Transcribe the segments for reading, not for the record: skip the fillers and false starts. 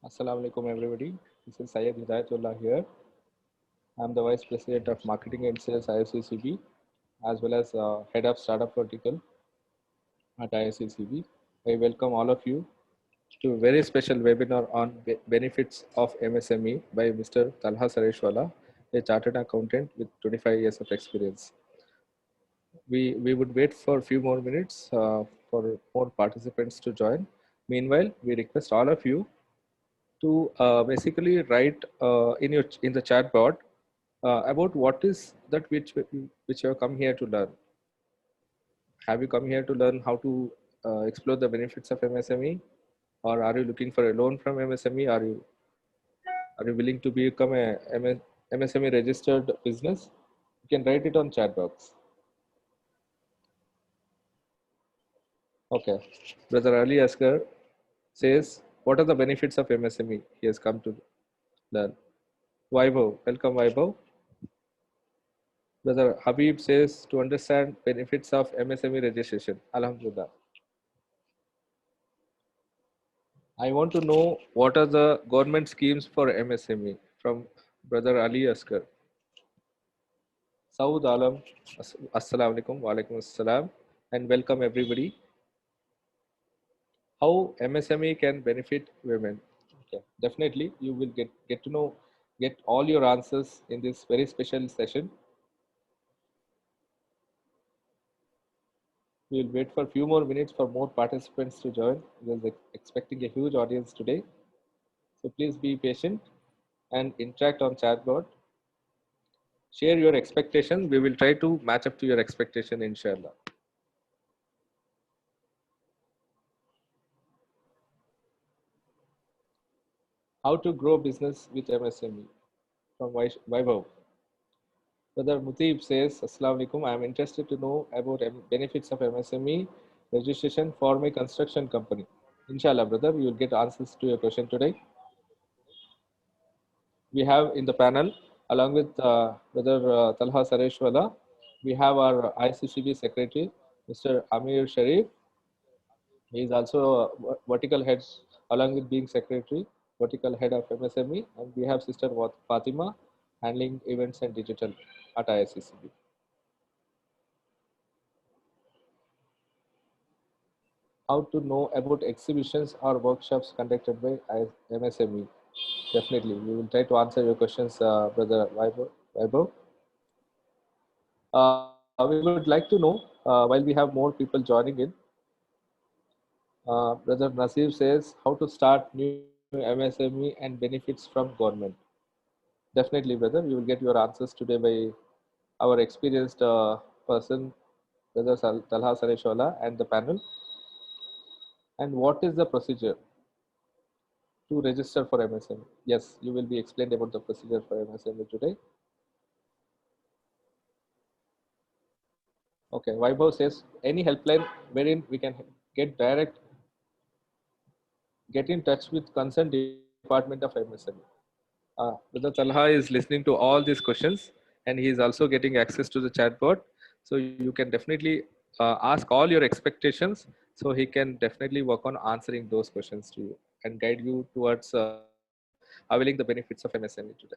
Assalamu alaikum everybody. This is Syed Hidayatullah here. I'm the Vice President of Marketing and Sales IFCCB as well as Head of Startup Vertical at IFCCB. I welcome all of you to a very special webinar on benefits of MSME by Mr. Talha Sareshwala, a chartered accountant with 25 years of experience. We would wait for a few more minutes for more participants to join. Meanwhile, we request all of you to basically write in the chat board about what is that which you have come here to learn. Have you come here to learn how to explore the benefits of MSME, or are you looking for a loan from MSME? Are you willing to become a MSME registered business? You can write it on chat box. Okay, Brother Ali Asgar says, what are the benefits of MSME? He has come to learn. Vaibhav, welcome Vaibhav. Brother Habib says to understand benefits of MSME registration. Alhamdulillah. I want to know what are the government schemes for MSME from Brother Ali Askar. Saud Alam, Assalamu alaikum, wa alaikum assalam, and welcome everybody. How MSME can benefit women? Okay, definitely you will get to know, get all your answers in this very special session. We will wait for a few more minutes for more participants to join. We are expecting a huge audience today. So please be patient and interact on chatbot. Share your expectation. We will try to match up to your expectation, inshallah. How to grow business with MSME from Vaibhav. Brother Mutib says, Assalamu alaikum. I am interested to know about benefits of MSME registration for my construction company. Inshallah, brother, you will get answers to your question today. We have in the panel, along with Brother Talha Sareshwala, we have our ICCB Secretary, Mr. Amir Shariff. He is also a vertical head, along with being Secretary, vertical head of MSME. And we have Sister Fatima, handling events and digital at ICCB. How to know about exhibitions or workshops conducted by MSME? Definitely, we will try to answer your questions, Brother Vaibhav. We would like to know, while we have more people joining in, Brother Nasir says, how to start new MSME and benefits from government. Definitely, brother, you will get your answers today by our experienced person, Brother Talha Sareshwala, and the panel. And what is the procedure to register for MSME? Yes, you will be explained about the procedure for MSME today. Okay, Vaibhav says any helpline wherein we can get in touch with concerned department of MSME. Brother Talha is listening to all these questions, and he is also getting access to the chatbot. So you can definitely ask all your expectations. So he can definitely work on answering those questions to you and guide you towards availing the benefits of MSME today.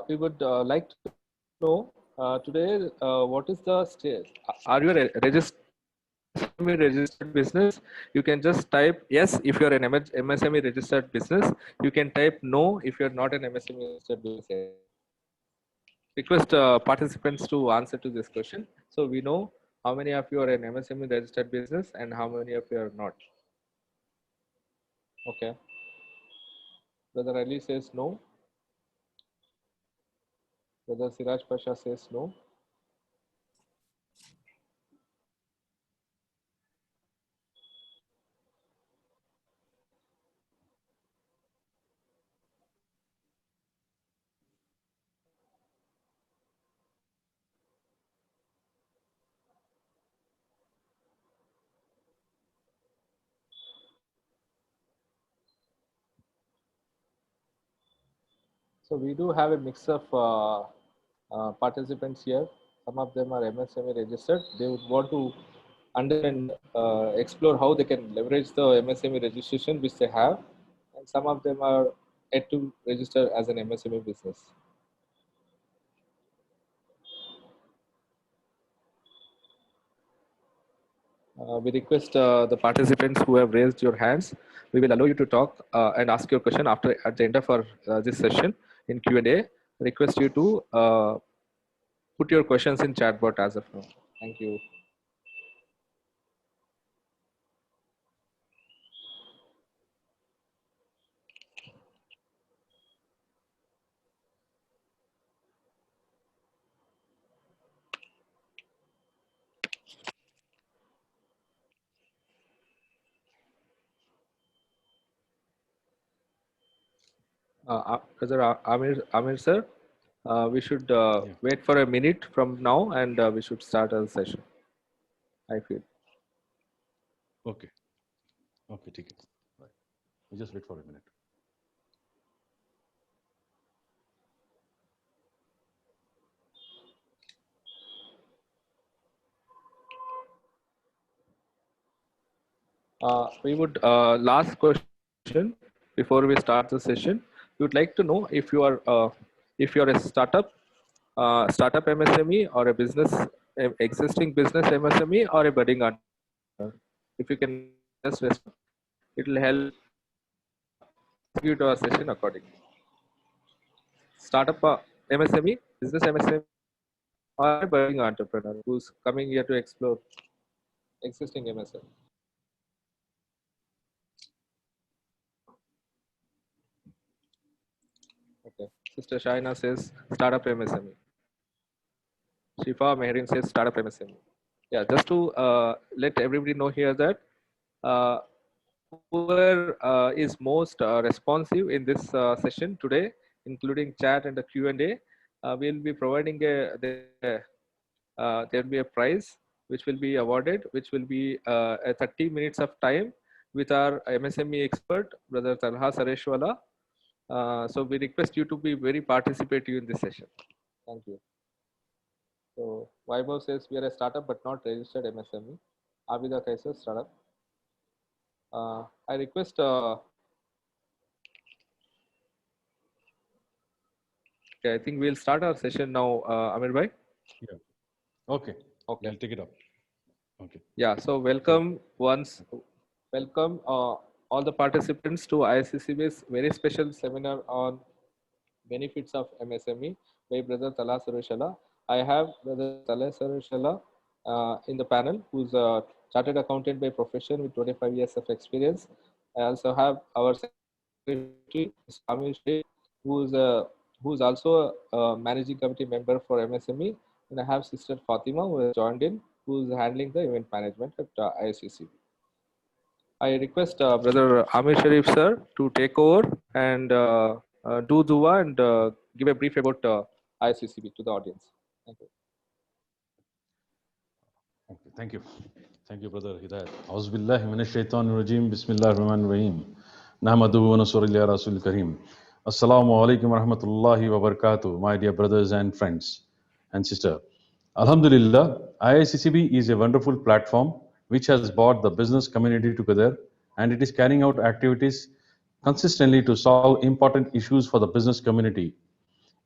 We would like to know Today, what is the state? Are you a MSME registered business? You can just type yes if you're an MSME registered business. You can type no if you're not an MSME registered business yet. Request participants to answer to this question. So we know how many of you are an MSME registered business and how many of you are not. Okay. Brother Ali says no. Brother Siraj Pasha says no. So we do have a mix of participants here. Some of them are MSME registered. They would want to understand, explore how they can leverage the MSME registration which they have, and some of them are yet to register as an MSME business. We request the participants who have raised your hands. We will allow you to talk and ask your question after at the end of our this session in Q&A. Request you to put your questions in chat bot as of now. Thank you. Brother Amir sir, we should Yeah. wait for a minute from now and we should start our session. I feel. Okay. Okay, take it. Right. We just wait for a minute. We would last question before we start the session. We would like to know if you're a startup MSME or a business existing business MSME or a budding entrepreneur. If you can just respond, it will help execute our session accordingly. Startup MSME, business MSME, or a budding entrepreneur who's coming here to explore existing MSME. Okay. Sister Shaina says startup MSME. Shifa Meherin says startup MSME. Yeah, just to let everybody know here that uh, whoever is most responsive in this session today, including chat and the Q&A, we'll be providing there will be a prize which will be awarded, which will be a 30 minutes of time with our MSME expert, Brother Talha Sareshwala. So we request you to be very participative in this session. Thank you. So Vaibhav says we are a startup but not registered MSME. Abida Kaisa startup. I request. Okay, I think we'll start our session now, Amir bhai. Yeah. Okay. Okay. We'll take it up. Okay. Yeah. So welcome welcome all the participants to ISCCB's very special seminar on benefits of MSME by Brother Talha Sarushala. I have Brother Talha Sarushala in the panel, who's a chartered accountant by profession with 25 years of experience. I also have our secretary, Mr. Amir, who's also a managing committee member for MSME, and I have Sister Fatima who has joined in, who's handling the event management at ISCCB. I request Brother Amir Shariff sir to take over and do dua and give a brief about ICCB to the audience. Thank you. Okay. Thank you. Thank you, Brother Hidayat. Auzubillahi minash shaitanir rajim. Bismillahir rahmanir rahim. Nahmaduhu wa nusalli ala rasul kareem. Assalamu alaikum wa rahmatullahi wa barakatuh, my dear brothers and friends and sister. Alhamdulillah, IICCB is a wonderful platform which has brought the business community together, and it is carrying out activities consistently to solve important issues for the business community,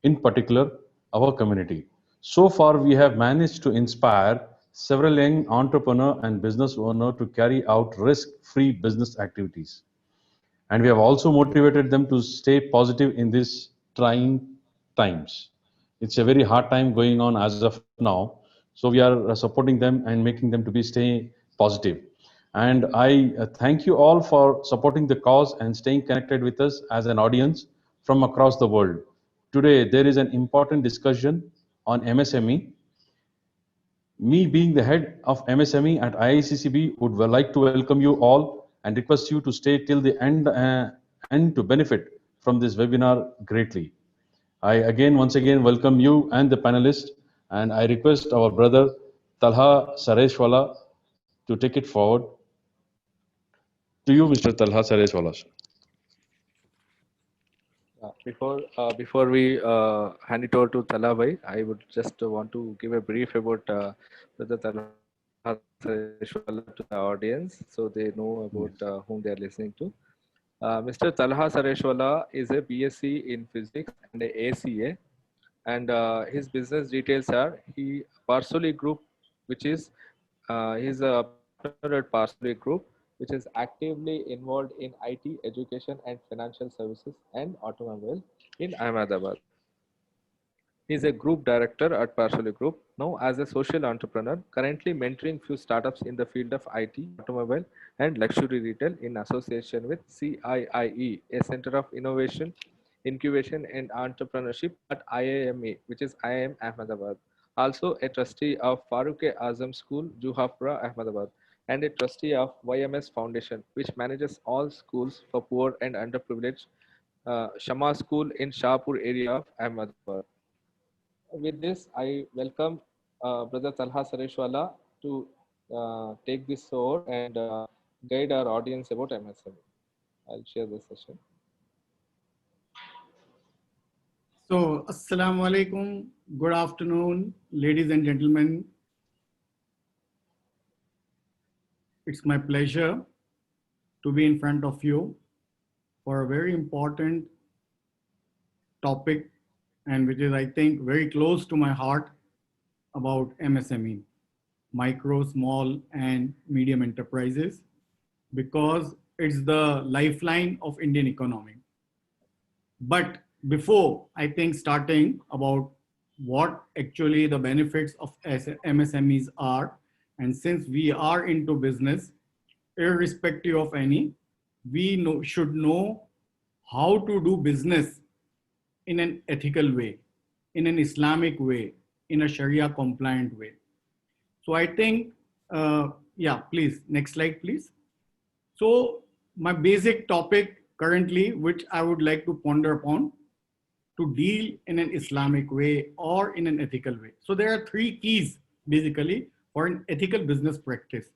in particular our community. So far, we have managed to inspire several young entrepreneurs and business owners to carry out risk-free business activities. And we have also motivated them to stay positive in these trying times. It's a very hard time going on as of now, so we are supporting them and making them to be stay positive. And I thank you all for supporting the cause and staying connected with us as an audience from across the world. Today there is an important discussion on MSME. Me being the head of MSME at IICCB would like to welcome you all and request you to stay till the end to benefit from this webinar greatly. I again, once again, welcome you and the panelists, and I request our brother Talha Sareshwala to take it forward. To you, Mr. Talha Sareshwala. Before we hand it over to Talha bhai, I would just want to give a brief about Brother Talha Sareshwala to the audience, so they know about Yes. whom they are listening to. Mr. Talha Sareshwala is a BSc in physics and a ACA, and his business details are he Parsoli Group, which is he's a partner at Parsoli Group, which is actively involved in IT, education, and financial services and automobile in Ahmedabad. He's a group director at Parsoli Group, now as a social entrepreneur, currently mentoring few startups in the field of IT, automobile, and luxury retail in association with CIIE, a center of innovation, incubation, and entrepreneurship at IIME, which is IIM Ahmedabad. Also a trustee of Farooq-e-Azam School, Juhapura, Ahmedabad, and a trustee of YMS Foundation, which manages all schools for poor and underprivileged Shama School in Shahpur area of Ahmedabad. With this, I welcome Brother Talha Sareshwala to take this over and guide our audience about MSME. I'll share the session. So, Assalamu alaikum. Good afternoon, ladies and gentlemen. It's my pleasure to be in front of you for a very important topic, and which is, I think, very close to my heart, about MSME, micro, small, and medium enterprises, because it's the lifeline of Indian economy. But before, I think, starting about what actually the benefits of MSMEs are, and since we are into business, irrespective of any, we should know how to do business in an ethical way, in an Islamic way, in a Sharia compliant way. So I think, yeah, please, next slide, please. So my basic topic currently, which I would like to ponder upon, to deal in an Islamic way or in an ethical way. So there are three keys basically for an ethical business practice.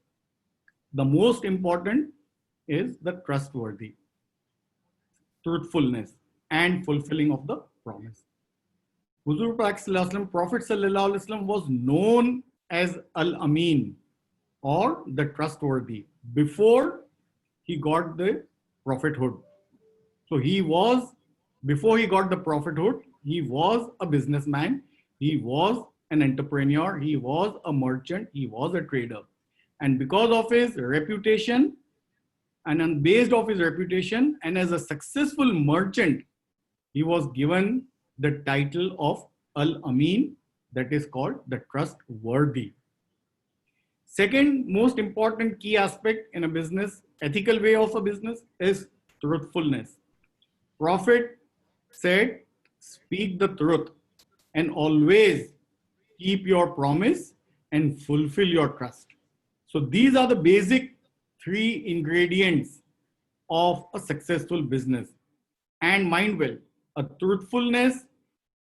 The most important is the trustworthy, truthfulness, and fulfilling of the promise. Huzur Prophet ﷺ was known as Al-Amin, or the trustworthy, before he got the prophethood. So he was, before he got the prophethood, he was a businessman, he was an entrepreneur, he was a merchant, he was a trader. And because of his reputation, and based off his reputation, and as a successful merchant, he was given the title of Al-Amin, that is called the trustworthy. Second most important key aspect in a business, ethical way of a business, is truthfulness. Prophet said, speak the truth and always keep your promise and fulfill your trust. So these are the basic three ingredients of a successful business. And mind well, a truthfulness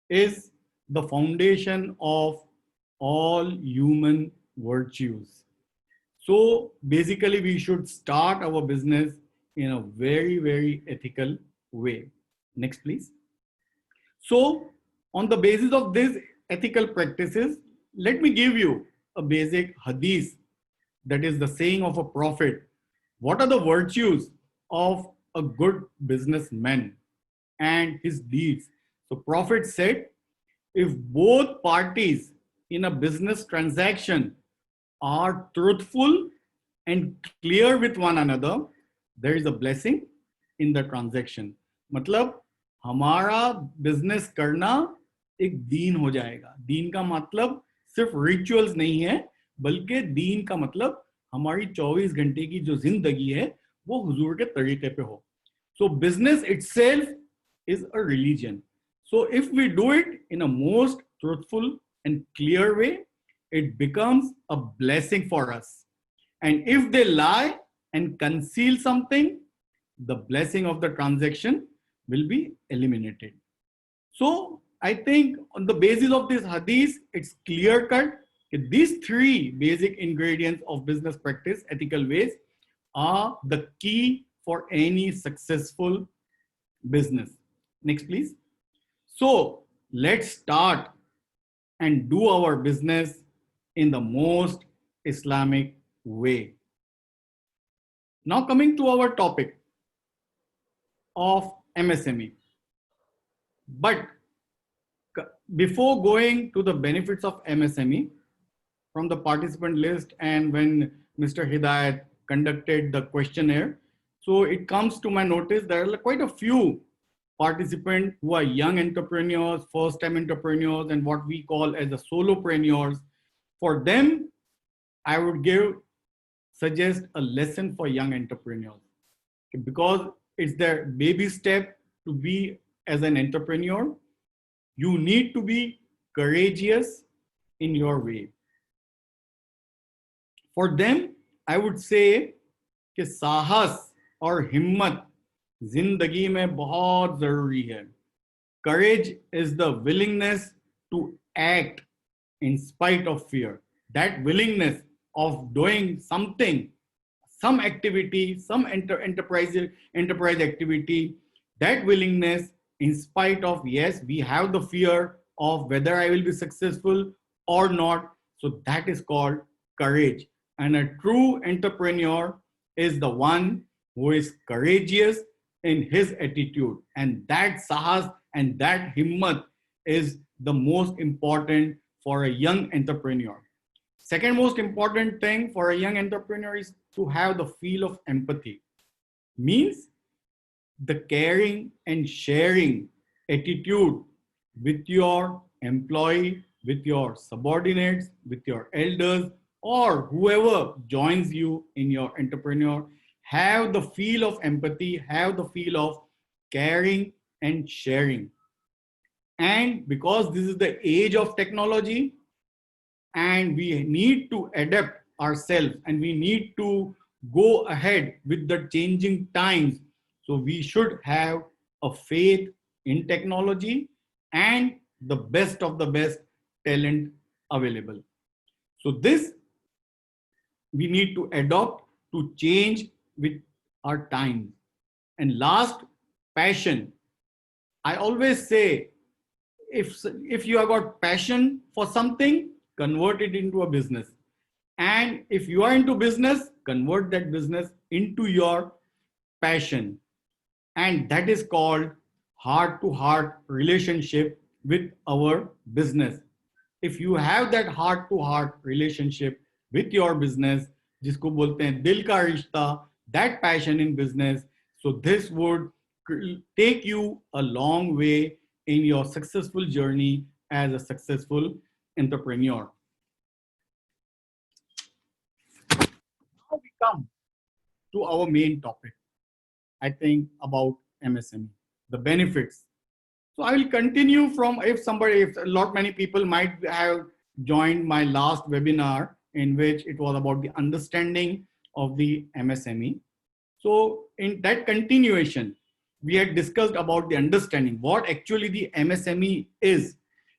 is the foundation of all human virtues. So basically, we should start our business in a very, very ethical way. Next, please. So on the basis of these ethical practices, let me give you a basic hadith, that is the saying of a prophet. What are the virtues of a good businessman and his deeds? So prophet said, if both parties in a business transaction are truthful and clear with one another, there is a blessing in the transaction. मतलब हमारा business करना एक दीन हो जाएगा. दीन का मतलब सिर्फ rituals नहीं है, बल्कि दीन का मतलब हमारी 24 घंटे की जो जिंदगी है वो हुजूर के तरीके पे हो. So business itself is a religion. So if we do it in a most truthful and clear way, it becomes a blessing for us. And if they lie and conceal something, the blessing of the transaction will be eliminated. So I think on the basis of this hadith, it's clear cut that these three basic ingredients of business practice, ethical ways, are the key for any successful business. Next, please. So let's start and do our business in the most Islamic way. Now coming to our topic of MSME. But before going to the benefits of MSME, from the participant list and when Mr. Hidayat conducted the questionnaire, so it comes to my notice there are quite a few participants who are young entrepreneurs, first-time entrepreneurs, and what we call as the solopreneurs. For them, I would suggest a lesson for young entrepreneurs, because it's their baby step to be as an entrepreneur. You need to be courageous in your way. For them, I would say कि साहस और हिम्मत जिंदगी में बहुत जरूरी है. Courage is the willingness to act in spite of fear. That willingness of doing something, some activity, some enterprise activity, that willingness in spite of, yes, we have the fear of whether I will be successful or not. So that is called courage. And a true entrepreneur is the one who is courageous in his attitude. And that sahas and that himmat is the most important for a young entrepreneur. Second most important thing for a young entrepreneur is to have the feel of empathy. Means the caring and sharing attitude with your employee, with your subordinates, with your elders, or whoever joins you in your entrepreneur. Have the feel of empathy, have the feel of caring and sharing. And because this is the age of technology, and we need to adapt ourselves and we need to go ahead with the changing times, so we should have a faith in technology and the best of the best talent available. So this we need to adopt to change with our times. And last, passion. I always say, if you have got passion for something, convert it into a business. And if you are into business, convert that business into your passion. And that is called heart-to-heart relationship with our business. If you have that heart-to-heart relationship with your business, जिसको बोलते हैं दिल का रिश्ता, that passion in business, so this would take you a long way in your successful journey as a successful entrepreneur. Now we come to our main topic, I think, about MSME, the benefits. So I will continue from, if many people might have joined my last webinar in which it was about the understanding of the MSME. So in that continuation, we had discussed about the understanding what actually the MSME is,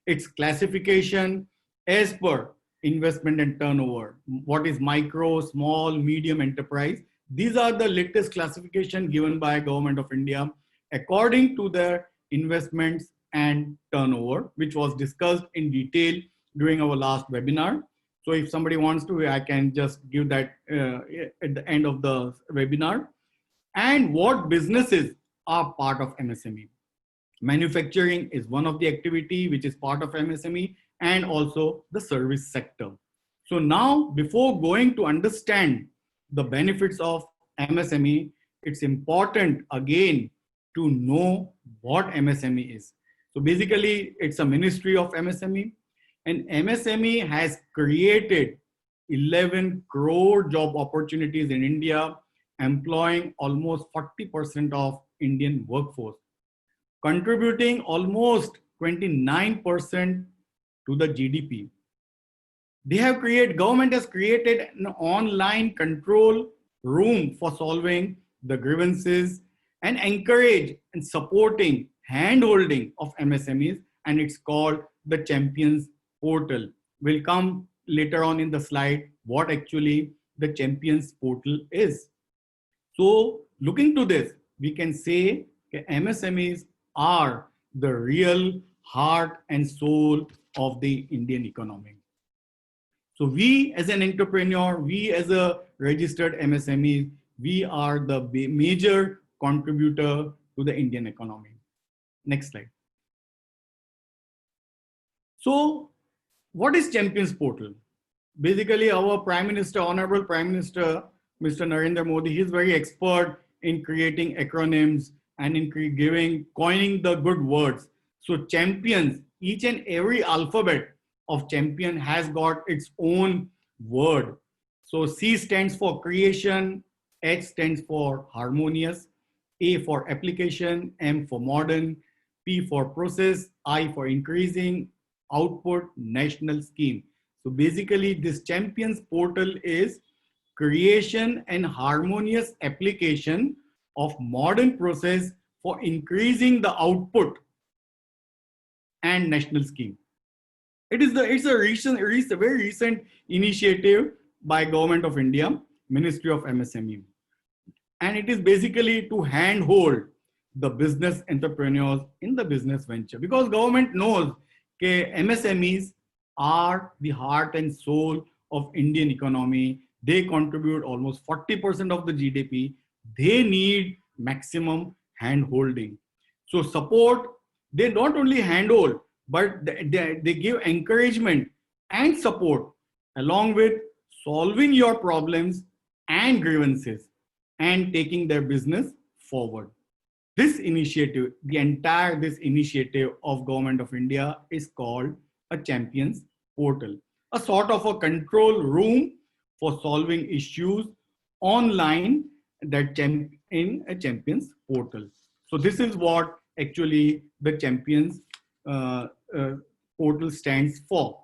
its classification as per investment and turnover, what is micro, small, medium enterprise. These are the latest classification given by Government of India according to their investments and turnover, which was discussed in detail during our last webinar. So if somebody wants to, I can just give that at the end of the webinar. And what businesses are part of MSME. Manufacturing is one of the activity which is part of MSME, and also the service sector. So now, before going to understand the benefits of MSME, it's important again to know what MSME is. So basically, it's a ministry of MSME, and MSME has created 11 crore job opportunities in India, employing almost 40% of Indian workforce, contributing almost 29% to the GDP. Government has created an online control room for solving the grievances and encourage and supporting hand-holding of MSMEs, and it's called the Champions Portal. We'll come later on in the slide what actually the Champions Portal is. So looking to this, we can say that MSMEs are the real heart and soul of the Indian economy. So we as an entrepreneur, we as a registered MSME, we are the major contributor to the Indian economy. Next slide. So what is Champions Portal? Basically, our Prime Minister, Honorable Prime Minister, Mr. Narendra Modi, he's very expert in creating acronyms and in coining the good words. So champions, each and every alphabet of champion has got its own word. So C stands for creation, H stands for harmonious, A for application, M for modern, P for process, I for increasing, output, national scheme. So basically this Champions Portal is creation and harmonious application of modern process for increasing the output and national scheme. It's a very recent initiative by Government of India, Ministry of MSME. And it is basically to handhold the business entrepreneurs in the business venture, because government knows that MSMEs are the heart and soul of Indian economy. They contribute almost 40% of the GDP. They need maximum hand holding. So support, they not only handhold, but they give encouragement and support along with solving your problems and grievances and taking their business forward. This initiative, this initiative of Government of India is called a Champions Portal, a sort of a control room for solving issues online that in a Champions Portal. So this is what actually the Champions Portal stands for.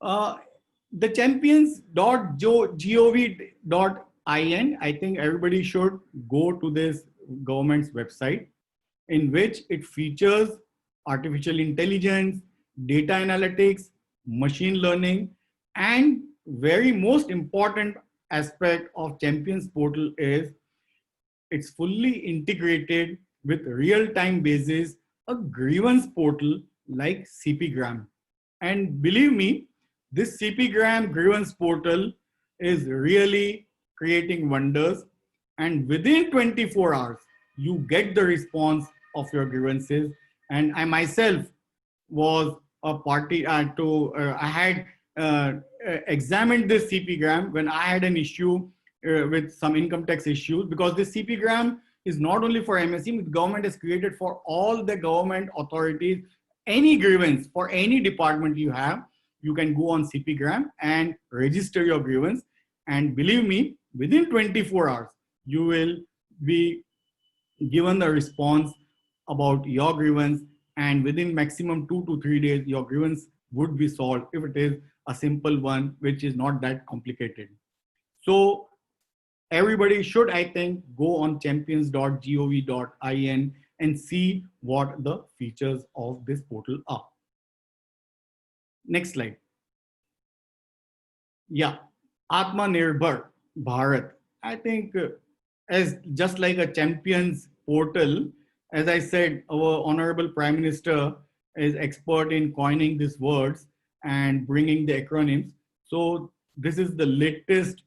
The champions.gov.in, I think everybody should go to this government's website, in which it features artificial intelligence, data analytics, machine learning, and very most important aspect of Champions Portal is it's fully integrated with real-time basis, a grievance portal like CPgram. And believe me, this CPgram grievance portal is really creating wonders. And within 24 hours, you get the response of your grievances. And I myself was a party I had examined this CPgram when I had an issue with some income tax issues, because this CPgram is not only for MSME, the government has created for all the government authorities. Any grievance for any department you have, you can go on CPgram and register your grievance. And believe me, within 24 hours, you will be given the response about your grievance, and within maximum 2 to 3 days, your grievance would be solved if it is a simple one, which is not that complicated. So everybody should, I think, go on champions.gov.in and see what the features of this portal are. Next slide. Yeah, Atmanirbhar Bharat. I think as just like a Champions Portal, as I said, our Honorable Prime Minister is expert in coining these words and bringing the acronyms. So this is the latest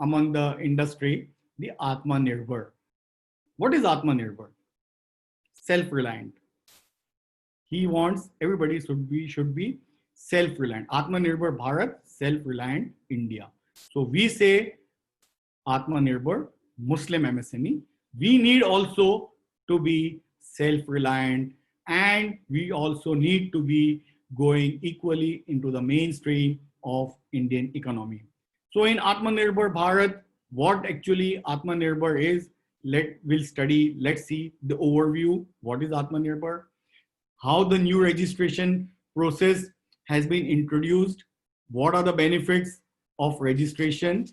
among the industry, the Atmanirbhar. What is Atmanirbhar? self-reliant. He wants everybody should be self-reliant. Atmanirbhar Bharat, self-reliant India. So we say Atmanirbhar Muslim MSME. We need also to be self-reliant, and we also need to be going equally into the mainstream of Indian economy. So in Atmanirbhar Bharat, what actually Atmanirbhar is, let's see the overview. What is Atmanirbhar? How the new registration process has been introduced, what are the benefits of registration,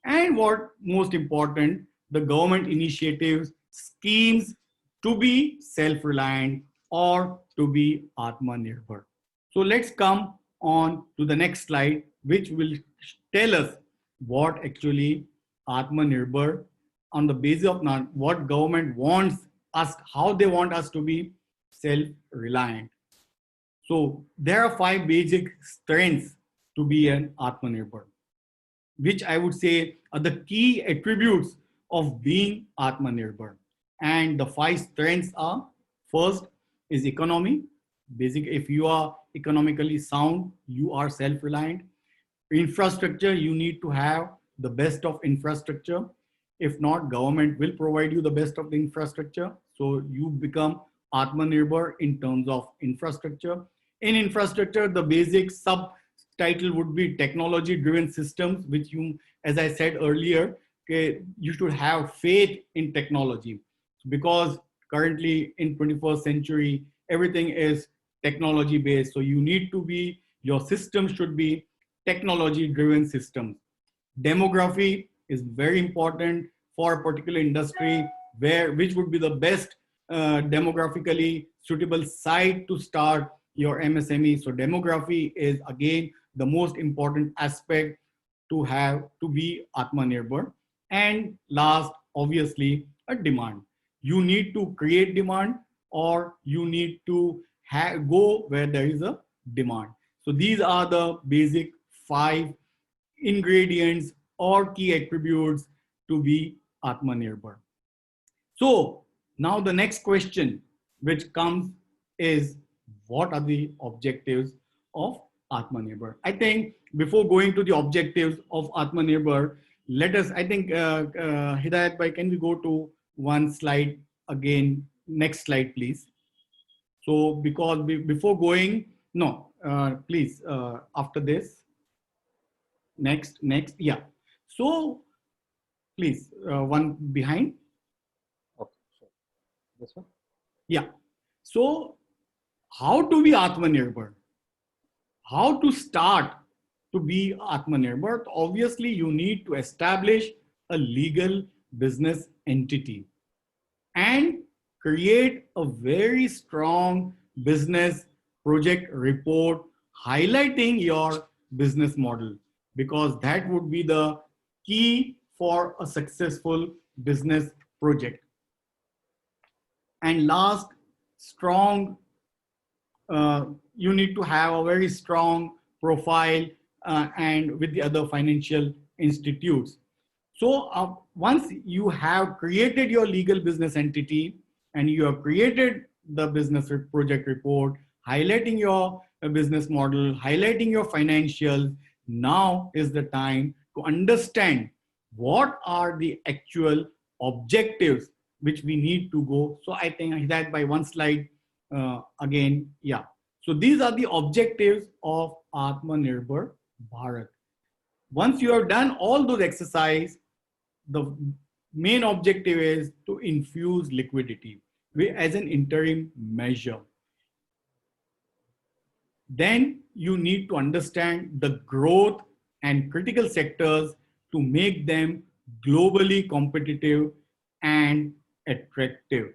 and what most important, the government initiatives, schemes to be self-reliant or to be Atmanirbhar. So let's come on to the next slide, which will tell us what actually Atmanirbhar, on the basis of what government wants us, how they want us to be self-reliant. So there are 5 basic strengths to be an Atmanirbhar, which I would say are the key attributes of being Atmanirbhar. And the 5 strengths are: first is economy. Basic, if you are economically sound, you are self-reliant. Infrastructure, you need to have the best of infrastructure. If not, government will provide you the best of the infrastructure. So you become Atmanirbhar in terms of infrastructure. In infrastructure, the basic subtitle would be technology-driven systems, which you, as I said earlier, okay, you should have faith in technology, because currently in 21st century, everything is technology-based. So you need to be, your system should be technology-driven systems. Demography is very important for a particular industry, which would be the best demographically suitable site to start your MSME. So demography is again the most important aspect to have to be Atmanirbhar. And last, obviously, a demand. You need to create demand, or you need to go where there is a demand. So these are the basic 5 ingredients or key attributes to be Atmanirbhar. So now the next question which comes is, what are the objectives of Atmanirbhar? I think before going to the objectives of Atmanirbhar, let us, I think, Hidayat bhai, can we go to one slide again? Next slide, please. So because before going, no, please, after this, next, yeah. So please, one behind. Okay, sure. This one? Yeah. So how to be Atmanirbhar? How to start to be Atmanirbhar? Obviously, you need to establish a legal business entity and create a very strong business project report highlighting your business model, because that would be the key for a successful business project. And last, strong, you need to have a very strong profile and with the other financial institutes. So once you have created your legal business entity and you have created the business project report, highlighting your business model, highlighting your financials, now is the time to understand what are the actual objectives which we need to go. So I think that by one slide again, yeah. So these are the objectives of Atmanirbhar Bharat. Once you have done all those exercises, the main objective is to infuse liquidity as an interim measure. Then you need to understand the growth and critical sectors to make them globally competitive and attractive.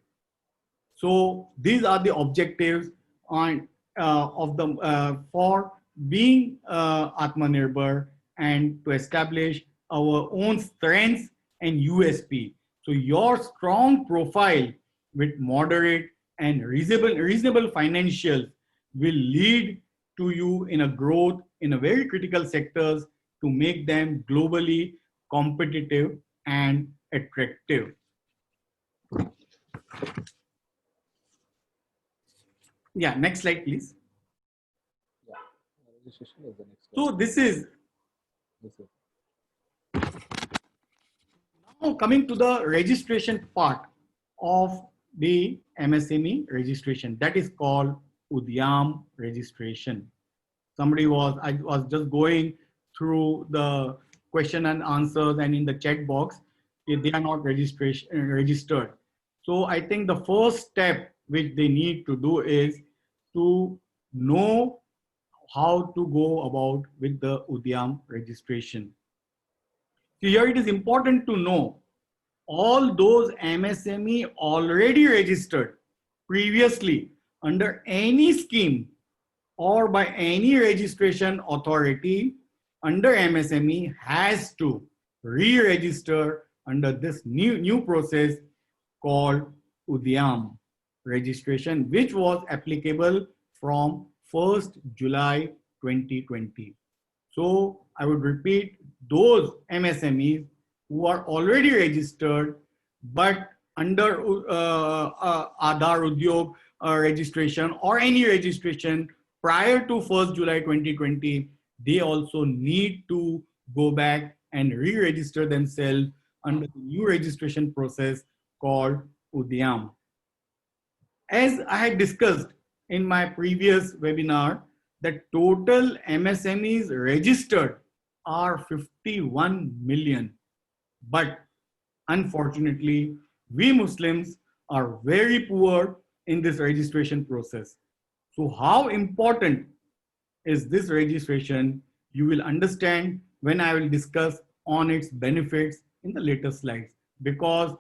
So these are the objectives on for being Atmanirbhar and to establish our own strengths and USP. So your strong profile with moderate and reasonable financials will lead to you in a growth in a very critical sectors to make them globally competitive and attractive. Yeah, next slide, please. Yeah, registration is the next So step. this is This is now coming to the registration part of the MSME registration. That is called Udyam registration. I was just going through the question and answers, and in the chat box, they are not registered. So I think the first step which they need to do is to know how to go about with the Udyam registration. So here it is important to know all those MSME already registered previously under any scheme or by any registration authority under MSME has to re-register under this new process called Udyam registration, which was applicable from 1st July 2020. So I would repeat, those MSMEs who are already registered but under Aadhaar Udyog registration or any registration prior to 1st July 2020, they also need to go back and re-register themselves under the new registration process called Udyam. As I had discussed in my previous webinar, the total MSMEs registered are 51 million. But unfortunately, we Muslims are very poor in this registration process. So how important is this registration? You will understand when I will discuss on its benefits in the later slides, because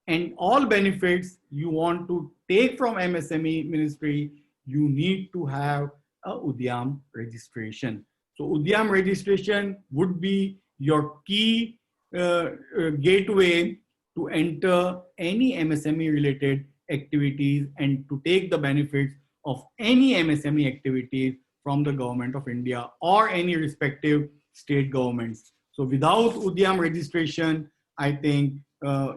and all benefits you want to take from MSME ministry, you need to have a Udyam registration. So Udyam registration would be your key gateway to enter any MSME related activities and to take the benefits of any MSME activities from the government of India or any respective state governments. So without Udyam registration, I think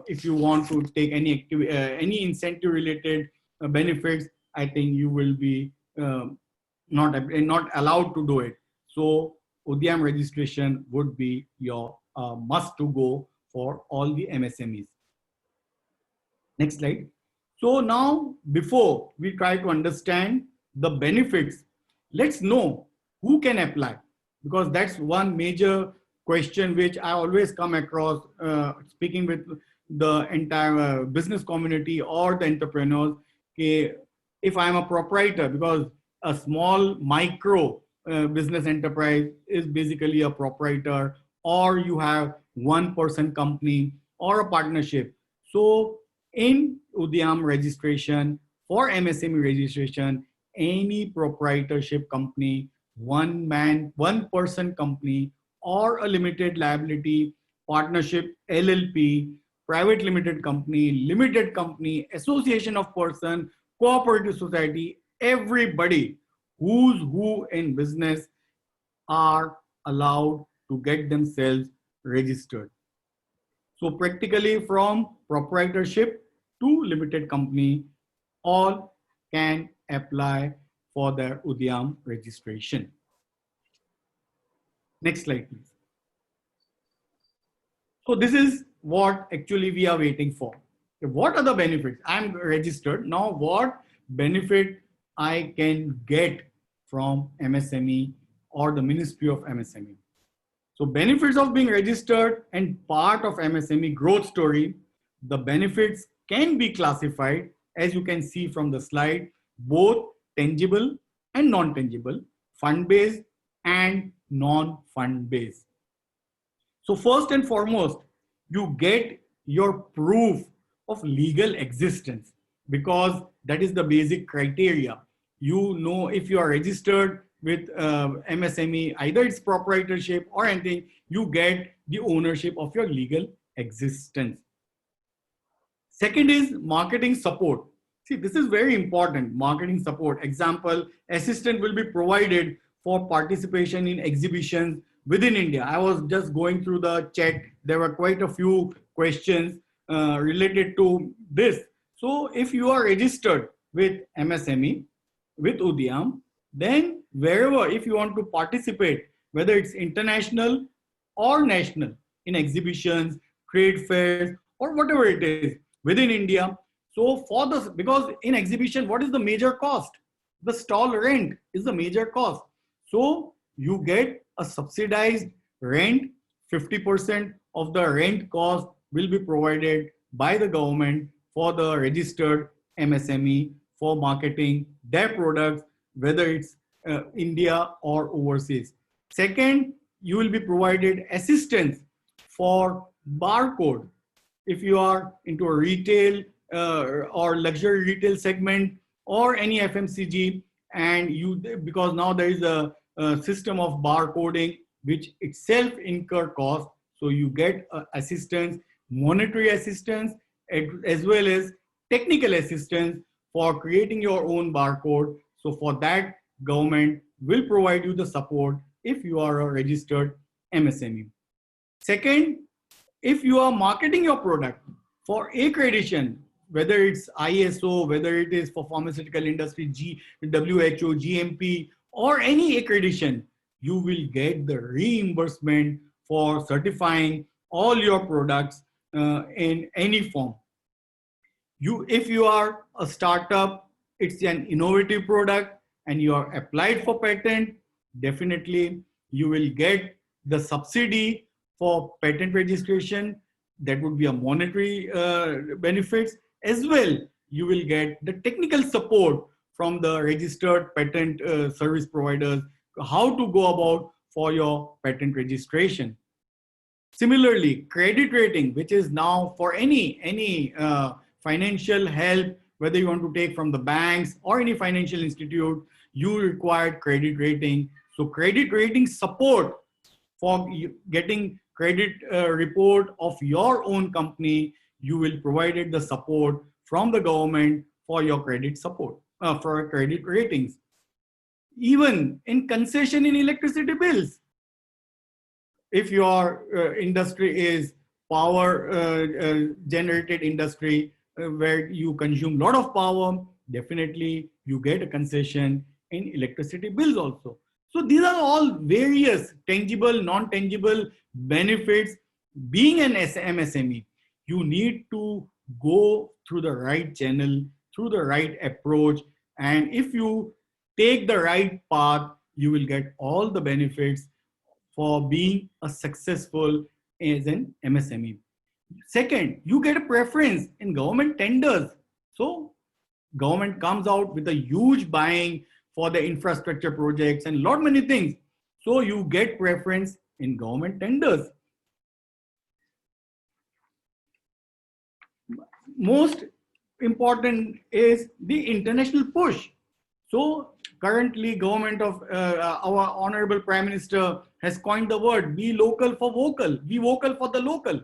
if you want to take any incentive related benefits, I think you will be not allowed to do it. So Udyam registration would be your must to go for all the MSMEs. Next slide. So now, before we try to understand the benefits, let's know who can apply, because that's one major question which I always come across speaking with the entire business community or the entrepreneurs. Okay, if I'm a proprietor, because a small micro business enterprise is basically a proprietor, or you have one person company or a partnership. So in Udyam registration, for MSME registration, any proprietorship company, one man, one person company, or a limited liability partnership, LLP, private limited company, association of person, cooperative society, everybody who's who in business are allowed to get themselves registered. So practically from proprietorship to limited company, all can apply for their Udyam registration. Next slide, please. So this is what actually we are waiting for. What are the benefits? I'm registered. Now what benefit I can get from MSME or the Ministry of MSME? So benefits of being registered and part of MSME growth story, the benefits can be classified, as you can see from the slide, both tangible and non-tangible, fund-based and non-fund-based. So first and foremost, you get your proof of legal existence, because that is the basic criteria. You know, if you are registered with MSME, either it's proprietorship or anything, you get the ownership of your legal existence. Second is marketing support. See, this is very important, marketing support. Example, assistant will be provided for participation in exhibitions within India. I was just going through the chat. There were quite a few questions related to this. So if you are registered with MSME, with Udyam, then wherever, if you want to participate, whether it's international or national, in exhibitions, trade fairs, or whatever it is within India. So for the, because in exhibition, what is the major cost? The stall rent is the major cost. So you get a subsidized rent. 50% of the rent cost will be provided by the government for the registered MSME for marketing their products, whether it's India or overseas. Second, you will be provided assistance for barcode. If you are into a retail or luxury retail segment or any FMCG, and you, because now there is a system of barcoding which itself incur cost, so you get assistance, monetary assistance, as well as technical assistance for creating your own barcode. So for that, government will provide you the support if you are a registered MSME. Second, if you are marketing your product for accreditation, whether it's ISO, whether it is for pharmaceutical industry, WHO, GMP, or any accreditation, you will get the reimbursement for certifying all your products in any form. If you are a startup, it's an innovative product and you are applied for patent, definitely you will get the subsidy for patent registration. That would be a monetary benefits. As well, you will get the technical support from the registered patent service providers, how to go about for your patent registration. Similarly, credit rating, which is now for any financial help, whether you want to take from the banks or any financial institute, you require credit rating. So credit rating support for getting credit report of your own company, you will provide the support from the government for your credit support, for credit ratings. Even in concession in electricity bills, if your industry is power generated industry where you consume a lot of power, definitely you get a concession in electricity bills also. So these are all various tangible, non-tangible benefits. Being an MSME, you need to go through the right channel, through the right approach. And if you take the right path, you will get all the benefits for being a successful as an MSME. Second, you get a preference in government tenders. So government comes out with a huge buying for the infrastructure projects and lot many things. So you get preference in government tenders. Most important is the international push. So currently government of our honorable Prime Minister has coined the word, be local for vocal, be vocal for the local.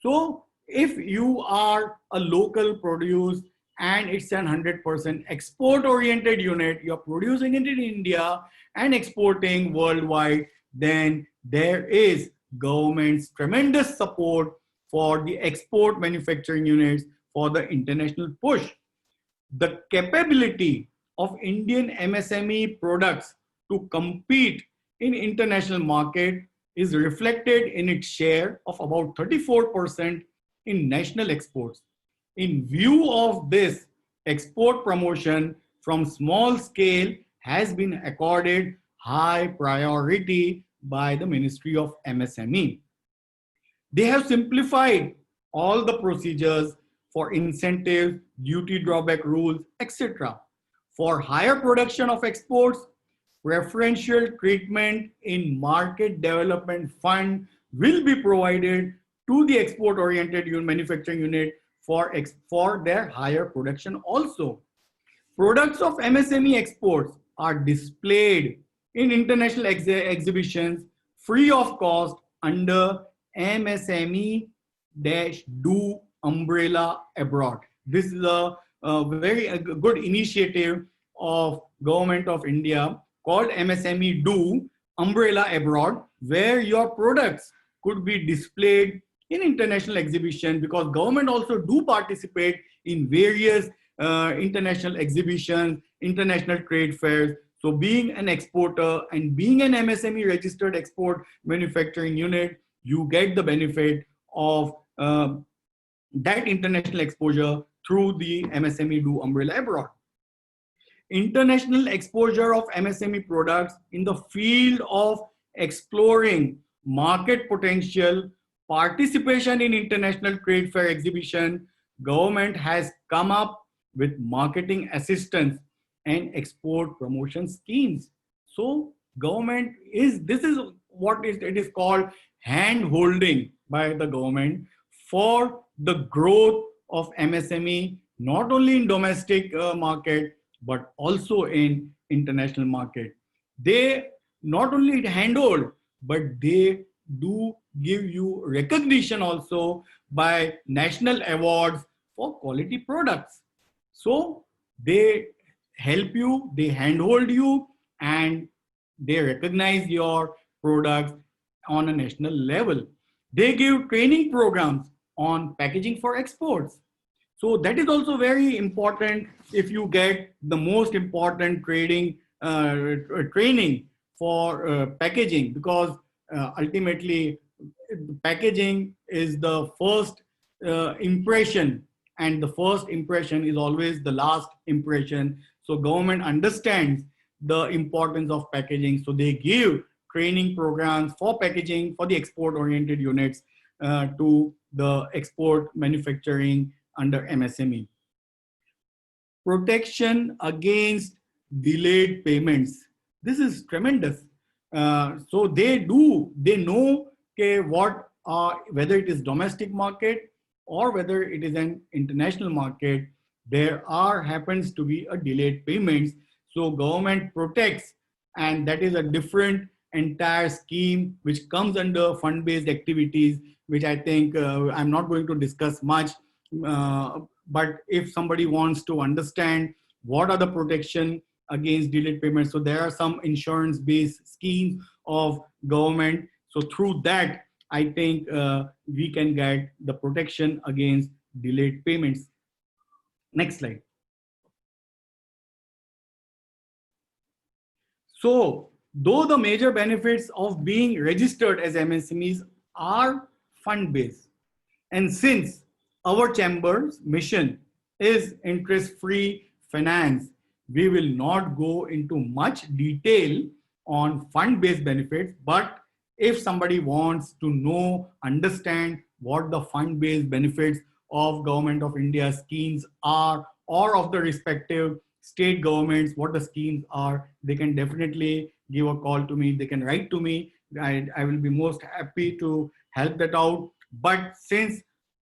So if you are a local produce and it's an 100% export oriented unit, you're producing it in India and exporting worldwide, then there is government's tremendous support for the export manufacturing units for the international push. The capability of Indian MSME products to compete in international market is reflected in its share of about 34% in national exports. In view of this, export promotion from small scale has been accorded high priority by the Ministry of MSME. They have simplified all the procedures for incentives, duty drawback rules, etc. For higher production of exports, preferential treatment in market development fund will be provided to the export-oriented manufacturing unit for their higher production also. Products of MSME exports are displayed in international exhibitions free of cost under MSME-do umbrella abroad. This is a very good initiative of Government of India called MSME-do umbrella abroad, where your products could be displayed in international exhibition, because government also do participate in various international exhibitions international trade fairs. So being an exporter and being an MSME registered export manufacturing unit, you get the benefit of that international exposure through the MSME Do umbrella abroad. International exposure of MSME products in the field of exploring market potential, participation in international trade fair exhibition, government has come up with marketing assistance and export promotion schemes. So government is, this is what it is called hand holding by the government for the growth of MSME, not only in domestic market, but also in international market. They not only handhold, but they do give you recognition also by national awards for quality products. So they help you, they handhold you, and they recognize your products on a national level. They give training programs on packaging for exports. So that is also very important. If you get the most important training for packaging, because ultimately packaging is the first impression, and the first impression is always the last impression. So government understands the importance of packaging. So they give training programs for packaging for the export oriented units to the export manufacturing under MSME. Protection against delayed payments. This is tremendous. So they know what whether it is domestic market or whether it is an international market, there happens to be a delayed payments. So government protects, and that is a different entire scheme which comes under fund-based activities, which I think I'm not going to discuss much. But if somebody wants to understand what are the protection against delayed payments, so there are some insurance-based schemes of government. So through that, I think we can get the protection against delayed payments. Next slide. So though the major benefits of being registered as MSMEs are fund-based, and since our chamber's mission is interest-free finance, we will not go into much detail on fund-based benefits. But if somebody wants to know, understand what the fund-based benefits of Government of India schemes are, or of the respective state governments, what the schemes are, they can definitely give a call to me. They can write to me. I will be most happy to help that out. But since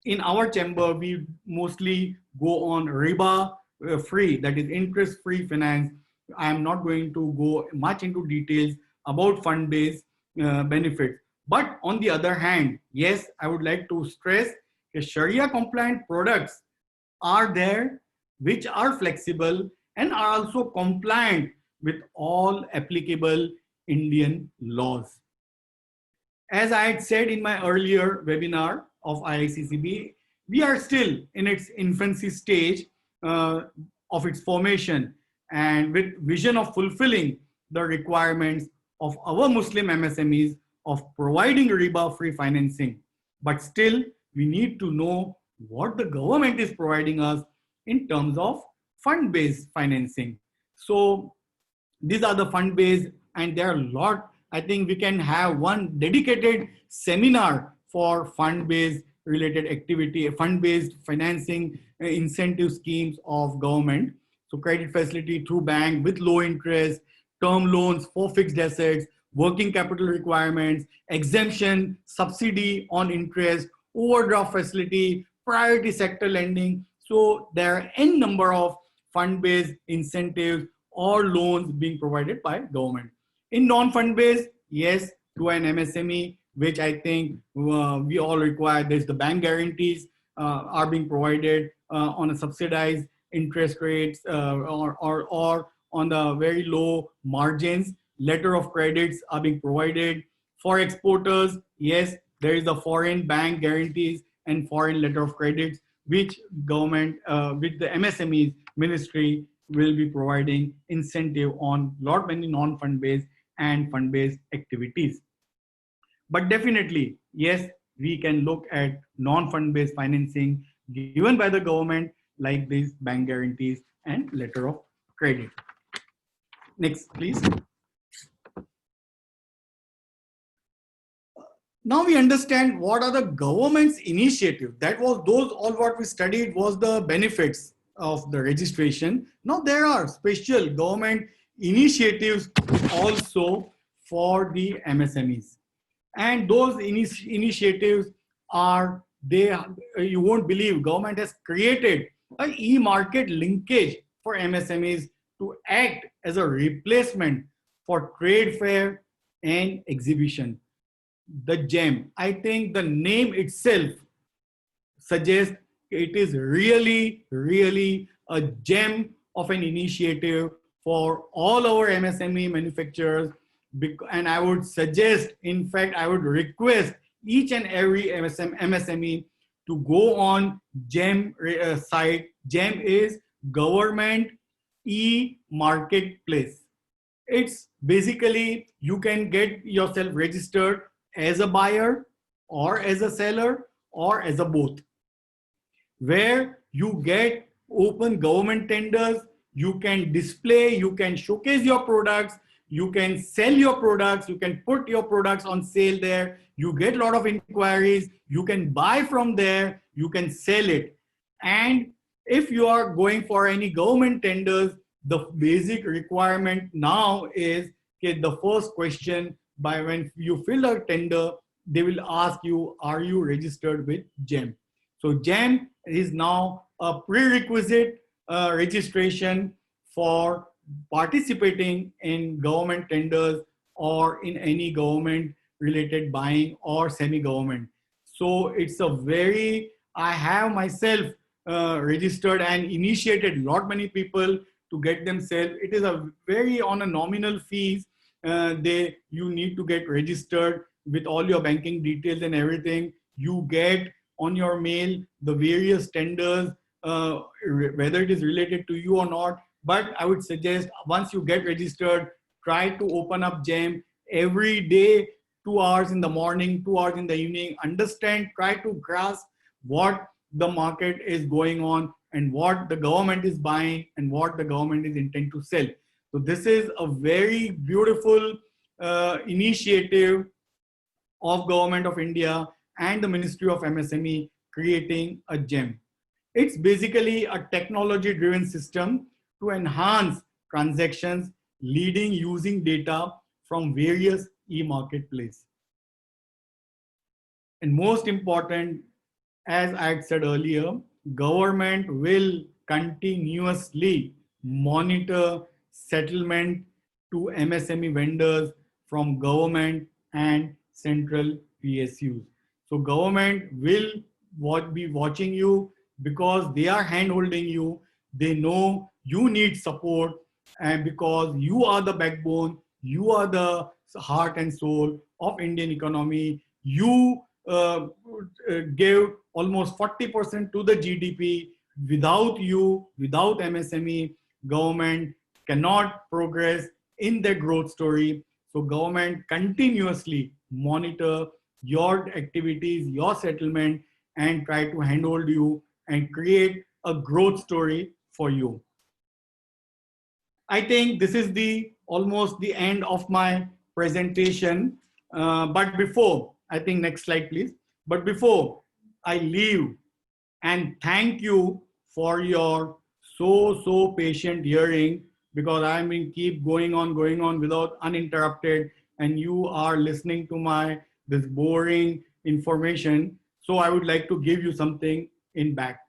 in our chamber, we mostly go on riba free, that is interest free finance, I am not going to go much into details about fund-based benefits. But on the other hand, yes, I would like to stress that Sharia compliant products are there, which are flexible and are also compliant with all applicable Indian laws. As I had said in my earlier webinar of IICCB, we are still in its infancy stage of its formation, and with vision of fulfilling the requirements of our Muslim MSMEs of providing riba-free financing. But still, we need to know what the government is providing us in terms of fund-based financing. So these are the fund-based, and there are a lot. I think we can have one dedicated seminar for fund-based related activity, fund-based financing incentive schemes of government. So credit facility through bank with low interest, term loans for fixed assets, working capital requirements, exemption, subsidy on interest, overdraft facility, priority sector lending. So there are n number of fund-based incentives or loans being provided by government. In non-fund based, yes, to an MSME, which I think we all require, there's the bank guarantees are being provided on a subsidized interest rates or on the very low margins. Letter of credits are being provided. For exporters, yes, there is the foreign bank guarantees and foreign letter of credits, which government, which the MSMEs ministry will be providing incentive on lot many non-fund based and fund based activities. But definitely, yes, we can look at non-fund based financing given by the government, like these bank guarantees and letter of credit. Next, please. Now we understand what are the government's initiatives. That was those all what we studied was the benefits of the registration. Now there are special government initiatives also for the MSMEs. And those initiatives are, you won't believe, government has created an e-market linkage for MSMEs to act as a replacement for trade fair and exhibition. The GEM, I think the name itself suggests it is really a gem of an initiative for all our MSME manufacturers. And I would suggest, in fact, I would request each and every MSME to go on GEM site. GEM is Government E-Marketplace. It's basically, you can get yourself registered as a buyer or as a seller or as a both, where you get open government tenders, you can display, you can showcase your products, you can sell your products, you can put your products on sale there, you get a lot of inquiries, you can buy from there, you can sell it. And if you are going for any government tenders, the basic requirement now is, okay, the first question, by when you fill a tender, they will ask you, are you registered with GEM? So GEM is now a prerequisite registration for participating in government tenders or in any government related buying or semi-government. So it's a very, I have myself registered and initiated lot many people to get themselves. It is a very on a nominal fees. You need to get registered with all your banking details and everything. You get on your mail the various tenders, whether it is related to you or not. But I would suggest once you get registered, try to open up GEM every day, 2 hours in the morning, 2 hours in the evening. Understand, try to grasp what the market is going on and what the government is buying and what the government is intent to sell. So this is a very beautiful initiative of Government of India and the Ministry of MSME creating a GEM. It's basically a technology-driven system to enhance transactions leading using data from various e-marketplaces. And most important, as I had said earlier, government will continuously monitor settlement to MSME vendors from government and central PSUs. So government will be watching you because they are hand-holding you. They know you need support, and because you are the backbone, you are the heart and soul of Indian economy. You give almost 40% to the GDP. Without you, without MSME, government cannot progress in their growth story. So government continuously monitor your activities, your settlement, and try to handhold you and create a growth story for you. I think this is almost the end of my presentation. But before, I think next slide, please. But before I leave, and thank you for your so patient hearing, because I mean keep going on without uninterrupted, and you are listening to this boring information. So I would like to give you something in back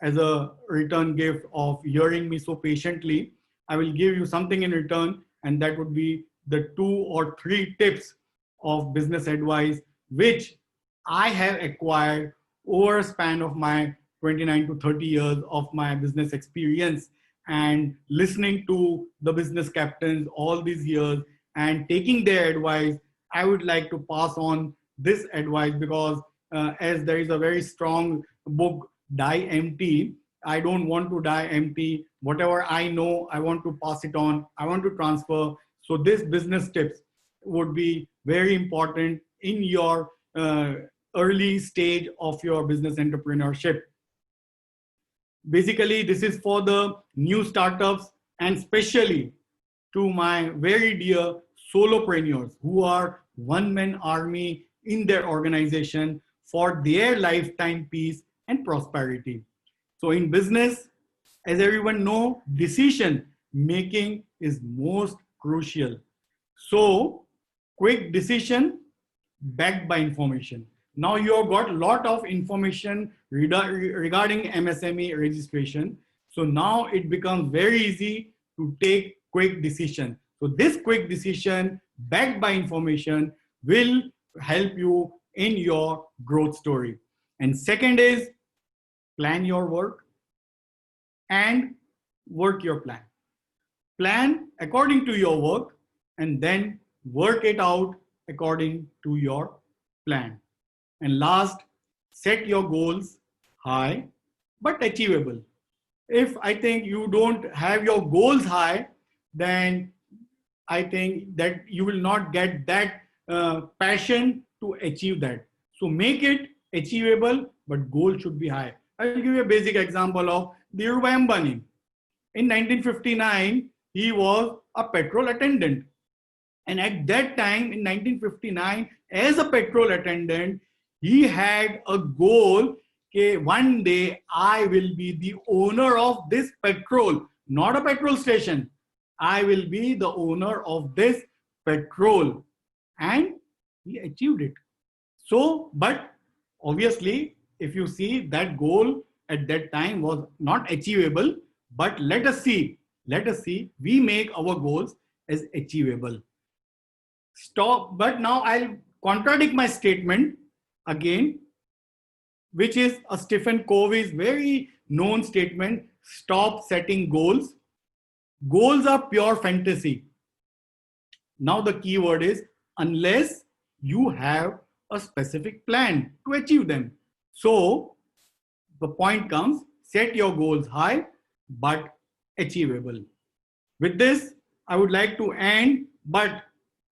as a return gift of hearing me so patiently. I will give you something in return, and that would be the 2 or 3 tips of business advice which I have acquired over a span of my 29 to 30 years of my business experience, and listening to the business captains all these years and taking their advice. I would like to pass on this advice because as there is a very strong book, Die Empty, I don't want to die empty. Whatever I know, I want to pass it on. I want to transfer. So this business tips would be very important in your early stage of your business entrepreneurship. Basically, this is for the new startups and especially to my very dear solopreneurs who are one-man army in their organization for their lifetime peace and prosperity. So in business, as everyone know, decision making is most crucial. So quick decision backed by information. Now you have got a lot of information regarding MSME registration. So now it becomes very easy to take quick decision. So this quick decision backed by information will help you in your growth story. And second is plan your work and work your plan. Plan according to your work and then work it out according to your plan. And last, set your goals high but achievable. If I think you don't have your goals high, then I think that you will not get that passion to achieve that. So make it achievable, but goal should be high. I'll give you a basic example of Dhirubhai Ambani. In 1959, he was a petrol attendant. And at that time, in 1959, as a petrol attendant, he had a goal that one day I will be the owner of this petrol, not a petrol station. I will be the owner of this petrol. And he achieved it. So, but obviously, if you see that goal at that time was not achievable, but let us see, we make our goals as achievable. Stop, but now I'll contradict my statement again, which is a Stephen Covey's very known statement: stop setting goals. Goals are pure fantasy. Now the key word is unless you have a specific plan to achieve them. So the point comes, set your goals high but achievable. With this, I would like to end, but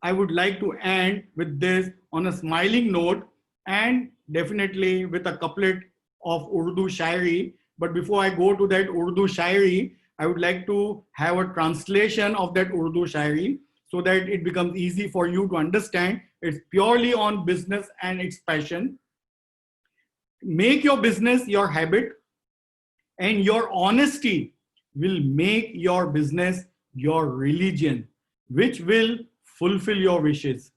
I would like to end with this on a smiling note and definitely with a couplet of Urdu Shairi. But before I go to that Urdu Shairi, I would like to have a translation of that Urdu Shairi so that it becomes easy for you to understand. It's purely on business and its passion. Make your business your habit, and your honesty will make your business your religion, which will fulfill your wishes.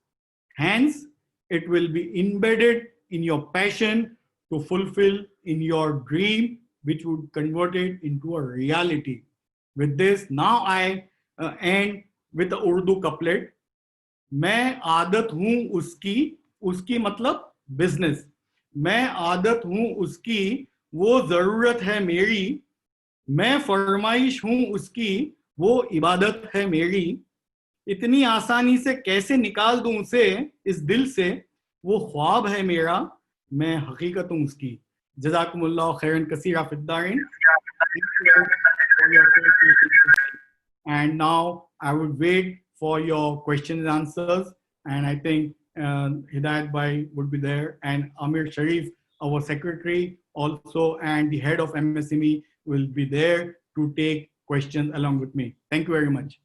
Hence, it will be embedded in your passion to fulfill in your dream, which would convert it into a reality. With this, now I end with the Urdu couplet. मैं आदत हूं उसकी, उसकी मतलब business, मैं आदत हूं उसकी, वो जरूरत है मेरी, मैं फरमाइश हूं उसकी, वो इबादत है मेरी, इतनी आसानी से कैसे निकाल दूं उसे इस दिल से, वो ख्वाब है मेरा, मैं हकीकत हूं उसकी. जज़ाकुमुल्लाह खैरन कसीरा फिद्दारिन. And now I would wait for your questions and answers. And I think Hidayat Bhai would be there, and Amir Shariff, our secretary also, and the head of MSME will be there to take questions along with me. Thank you very much.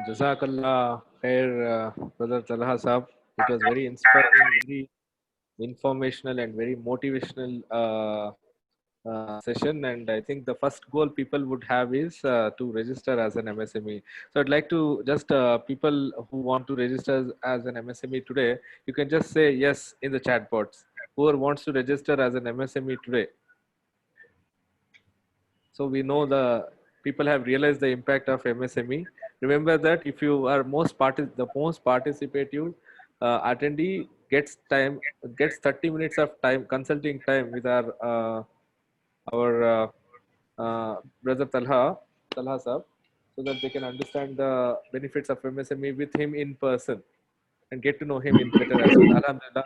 Jazakallah khair, Brother Talha Sahab. It was very inspiring, very informational, and very motivational session. And I think the first goal people would have is to register as an MSME. So I'd like to just people who want to register as an MSME today, you can just say yes in the chat box. Whoever wants to register as an MSME today. So we know the people have realized the impact of MSME. Remember that if you are the most participative attendee gets 30 minutes of time, consulting time with our brother Talha Sahab, so that they can understand the benefits of MSME with him in person and get to know him in better as well. Alhamdulillah,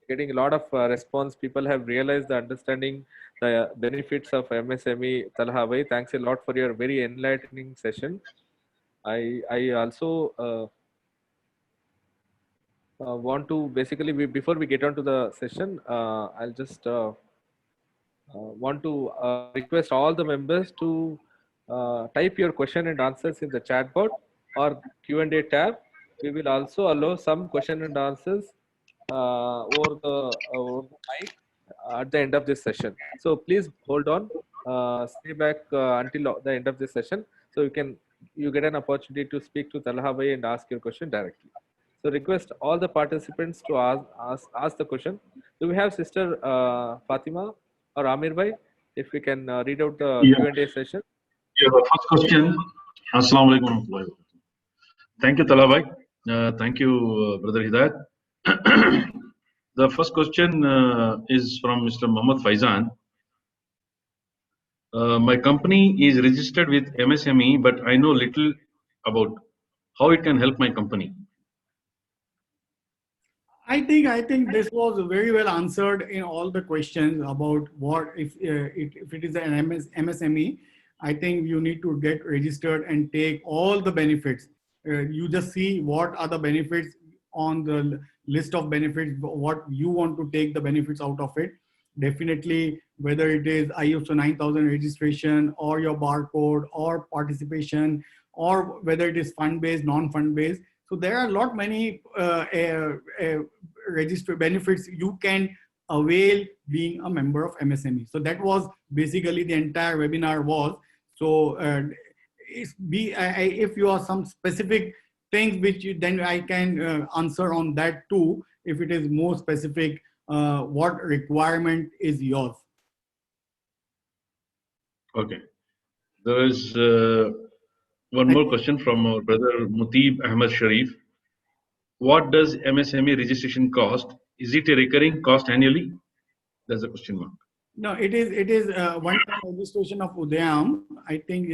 getting a lot of response. People have realized the understanding the benefits of MSME. Talha bhai, thanks a lot for your very enlightening session. I also want to basically before we get on to the session, I'll just want to request all the members to type your question and answers in the chat box or Q&A tab. We will also allow some question and answers over the mic at the end of this session. So please hold on, stay back until the end of this session, so you get an opportunity to speak to Talha bhai and ask your question directly. So request all the participants to ask the question. Do we have Sister Fatima or Amir bhai? If we can read out the Yeah, Q&A session. yeah. The first question. Assalamu alaikum warahmatullahi wabarakatuh. Thank you, Talha bhai. Thank you, Brother Hidayat. The first question is from Mr. Muhammad Faizan. My company is registered with MSME, but I know little about how it can help my company. I think this was very well answered in all the questions about what if it is an MSME. I think you need to get registered and take all the benefits. You just see what are the benefits on the list of benefits, what you want to take the benefits out of it. Definitely, whether it is ISO 9000 registration or your barcode or participation, or whether it is fund based, non fund based. So there are a lot many register benefits you can avail being a member of MSME. So that was basically the entire webinar was. So if you are some specific things which then I can answer on that too. If it is more specific, what requirement is yours? Okay. There is one more question from our brother Mutib Ahmed Sharif. What does MSME registration cost? Is it a recurring cost annually? That's a question mark. No, it is one-time registration of Udayam. I think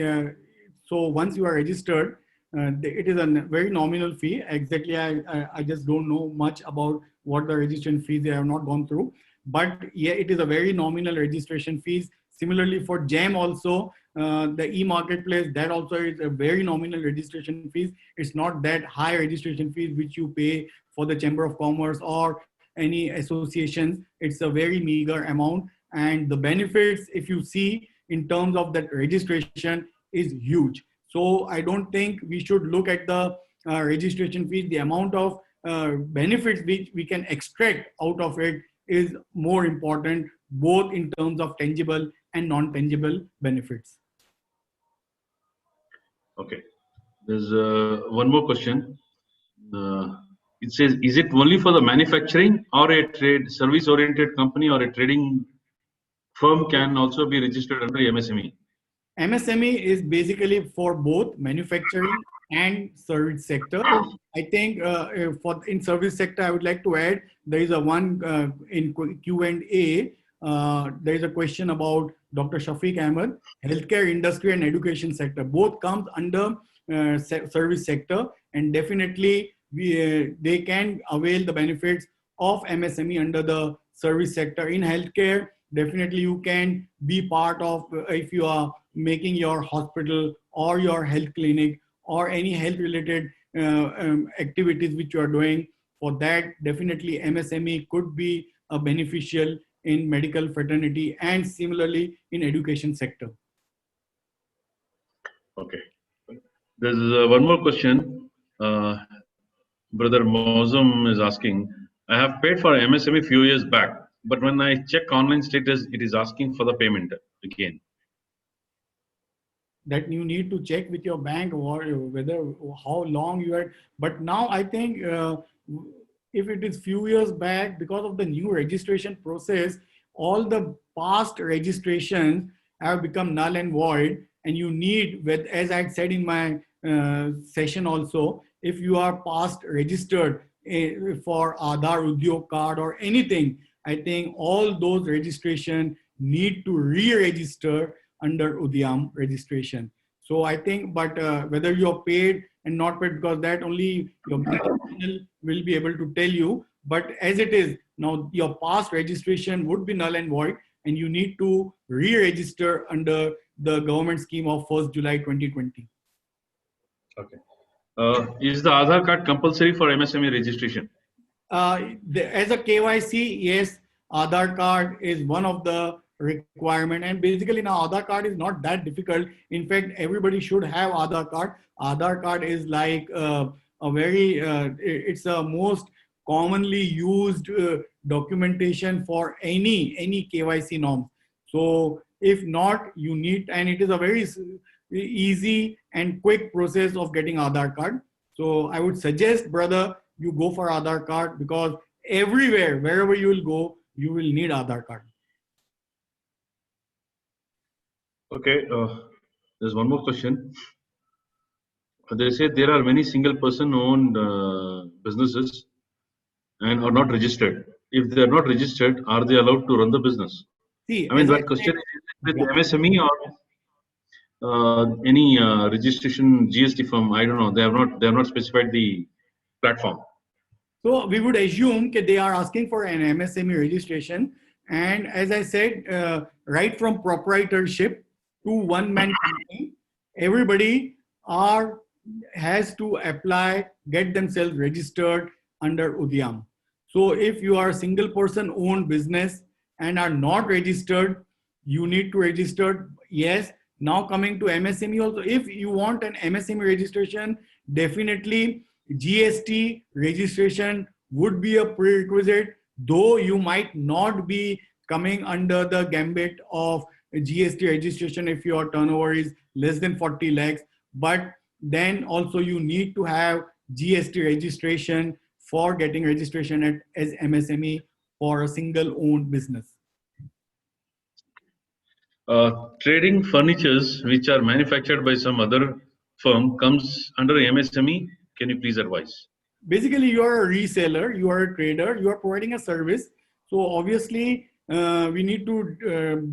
so. Once you are registered, it is a very nominal fee. Exactly, I just don't know much about what the registration fees. They have not gone through, but yeah, it is a very nominal registration fees. Similarly for GEM also, the e-marketplace, that also is a very nominal registration fees. It's not that high registration fees which you pay for the Chamber of Commerce or any associations. It's a very meager amount, and the benefits, if you see in terms of that registration, is huge. So I don't think we should look at the registration fees. The amount of benefits which we can extract out of it is more important, both in terms of tangible and non-tangible benefits. Okay. There's one more question. It says, is it only for the manufacturing or a trade service-oriented company or a trading firm can also be registered under MSME? MSME is basically for both manufacturing and service sector. I think for in service sector, I would like to add, there is a one in Q&A. There is a question about Dr. Shafiq Ahmed, healthcare industry and education sector. Both comes under service sector, and definitely they can avail the benefits of MSME under the service sector. In healthcare, definitely you can be part of, if you are making your hospital or your health clinic or any health related activities which you are doing. For that, definitely MSME could be a beneficial in medical fraternity and similarly in education sector. Okay. There's one more question. Brother Mozum is asking, I have paid for MSME few years back, but when I check online status, it is asking for the payment again. That you need to check with your bank or whether how long you are. But now I think if it is few years back, because of the new registration process, all the past registrations have become null and void, and you need, with, as I said in my session also, if you are past registered for Aadhaar Udyog card or anything, I think all those registration need to re-register under Udyam registration. So I think, but whether you're paid and not paid, because that only your bank will be able to tell you. But as it is, Now your past registration would be null and void, and you need to re-register under the government scheme of 1st July 2020. Okay. Is the Aadhaar card compulsory for MSME registration? As a KYC, yes, Aadhaar card is one of the requirement, and basically now Aadhaar card is not that difficult. In fact, everybody should have Aadhaar card. Aadhaar card is like a very it's a most commonly used documentation for any KYC norm. So if not, you need, and it is a very easy and quick process of getting Aadhaar card. So I would suggest, brother, you go for Aadhaar card, because everywhere, wherever you will go, you will need Aadhaar card. Okay. There's one more question. They say there are many single person owned businesses and are not registered. If they are not registered, are they allowed to run the business? See, I mean, as I that question said, is with yeah. MSME or any registration GST firm. I don't know. They have not specified the platform. So we would assume that they are asking for an MSME registration. And as I said, right from proprietorship to one-man company, everybody has to apply, get themselves registered under Udyam. So if you are a single person owned business and are not registered, you need to register. Yes. Now coming to MSME also, if you want an MSME registration, definitely GST registration would be a prerequisite, though you might not be coming under the gambit of GST registration if your turnover is less than 40 lakhs. But then also you need to have GST registration for getting registration as MSME for a single owned business. Trading furnitures which are manufactured by some other firm comes under MSME. Can you please advise? Basically, you are a reseller, you are a trader, you are providing a service. So obviously, we need to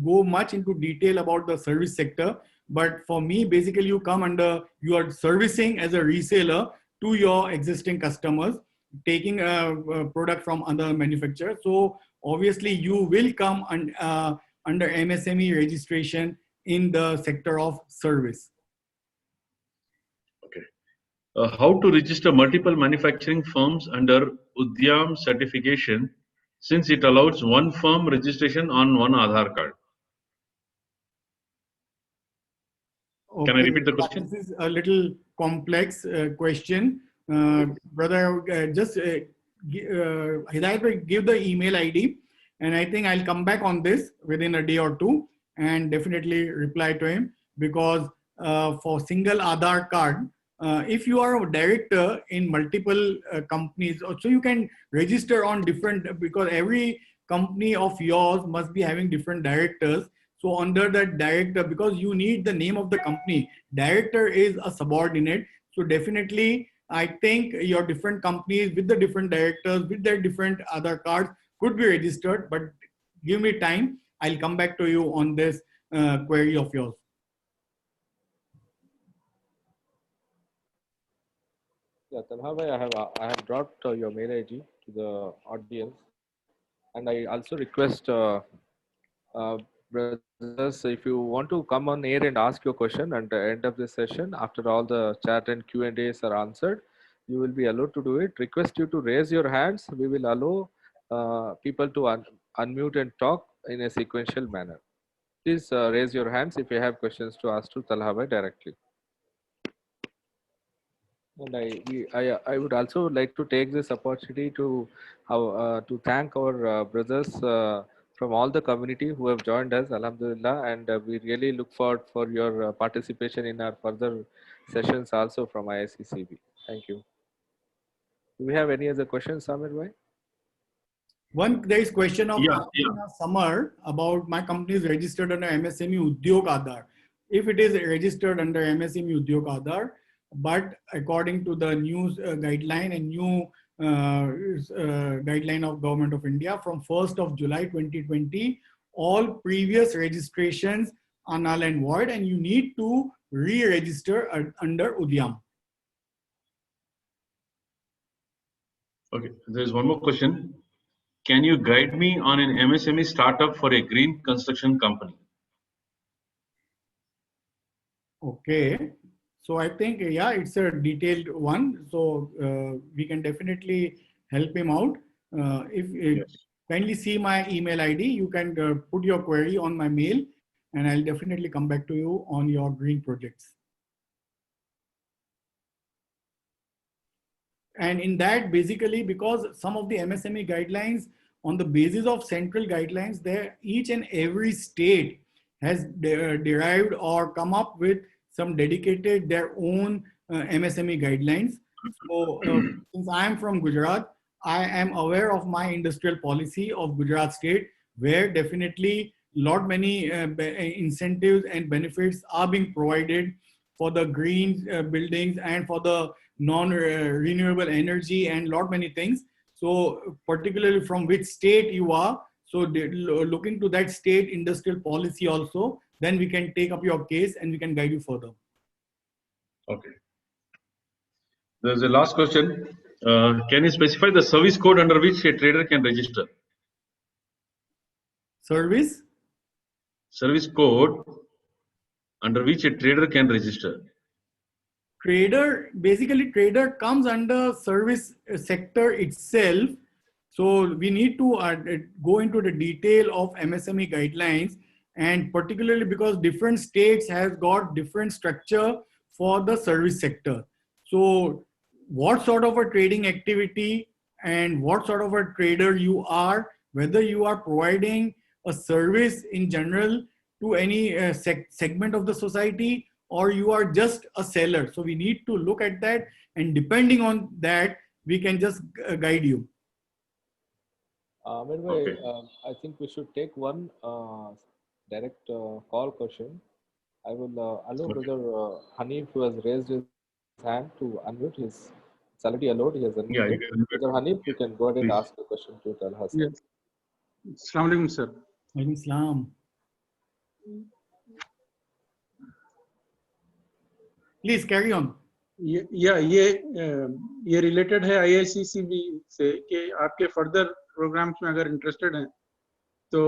go much into detail about the service sector. But for me, basically, you come under, you are servicing as a reseller to your existing customers, taking a product from other manufacturers. So obviously, you will come under MSME registration in the sector of service. Okay. How to register multiple manufacturing firms under Udyam certification, since it allows one firm registration on one Aadhaar card? Okay. Can I repeat the question? This is a little complex question. Brother, Hidayat will give the email ID, and I think I'll come back on this within a day or two and definitely reply to him, because for single Aadhaar card, if you are a director in multiple companies, so you can register on different, because every company of yours must be having different directors. So under that director, because you need the name of the company, director is a subordinate. So definitely, I think your different companies with the different directors, with their different Aadhaar cards could be registered, but give me time. I'll come back to you on this query of yours. Yeah, Talha bhai, I have dropped your mail ID to the audience, and I also request brothers, if you want to come on air and ask your question at the end of the session, after all the chat and Q&As are answered, you will be allowed to do it. Request you to raise your hands. We will allow people to unmute and talk in a sequential manner. Please raise your hands if you have questions to ask to Talha bhai directly. And I would also like to take this opportunity to thank our brothers from all the community who have joined us, Alhamdulillah, and we really look forward for your participation in our further sessions also from ISCCB. Thank you. Do we have any other questions, Amir bhai? There is question of Yeah. Summer about my company is registered under MSME Udyog Aadhaar. If it is registered under MSME Udyog Aadhaar, but according to the new guideline and new guideline of Government of India from 1st of July 2020, all previous registrations are null and void, and you need to re-register under Udyam. Okay. There is one more question. can you guide me on an MSME startup for a green construction company? Okay. So I think, yeah, it's a detailed one. So we can definitely help him out. If Yes. Kindly see my email ID, you can put your query on my mail, and I'll definitely come back to you on your green projects. And in that, basically, because some of the MSME guidelines, on the basis of central guidelines, there each and every state has derived or come up with some dedicated their own MSME guidelines. So since I am from Gujarat, I am aware of my industrial policy of Gujarat state, where definitely lot many incentives and benefits are being provided for the green buildings and for the non-renewable energy and lot many things. So particularly from which state you are, so looking to that state industrial policy also, then we can take up your case and we can guide you further. Okay. There's a last question. Can you specify the service code under which a trader can register? Service? Service code under which a trader can register. Trader, basically trader comes under service sector itself. So we need to go into the detail of MSME guidelines, and particularly because different states has got different structure for the service sector. So what sort of a trading activity and what sort of a trader you are, whether you are providing a service in general to any segment of the society, or you are just a seller. So we need to look at that, and depending on that, we can just guide you. Anyway, I think we should take one direct call question. I will allow Brother Hanif, who has raised his hand, to unmute. It's already allowed. He has Yeah, you unmuted. can unmute. Brother Hanif, you can go ahead and Please. ask the question to Talha. Yes. Assalamu alaikum, sir. Alaikum salam. Please carry on. ये related है IICCB से कि आपके further programmes में अगर interested हैं तो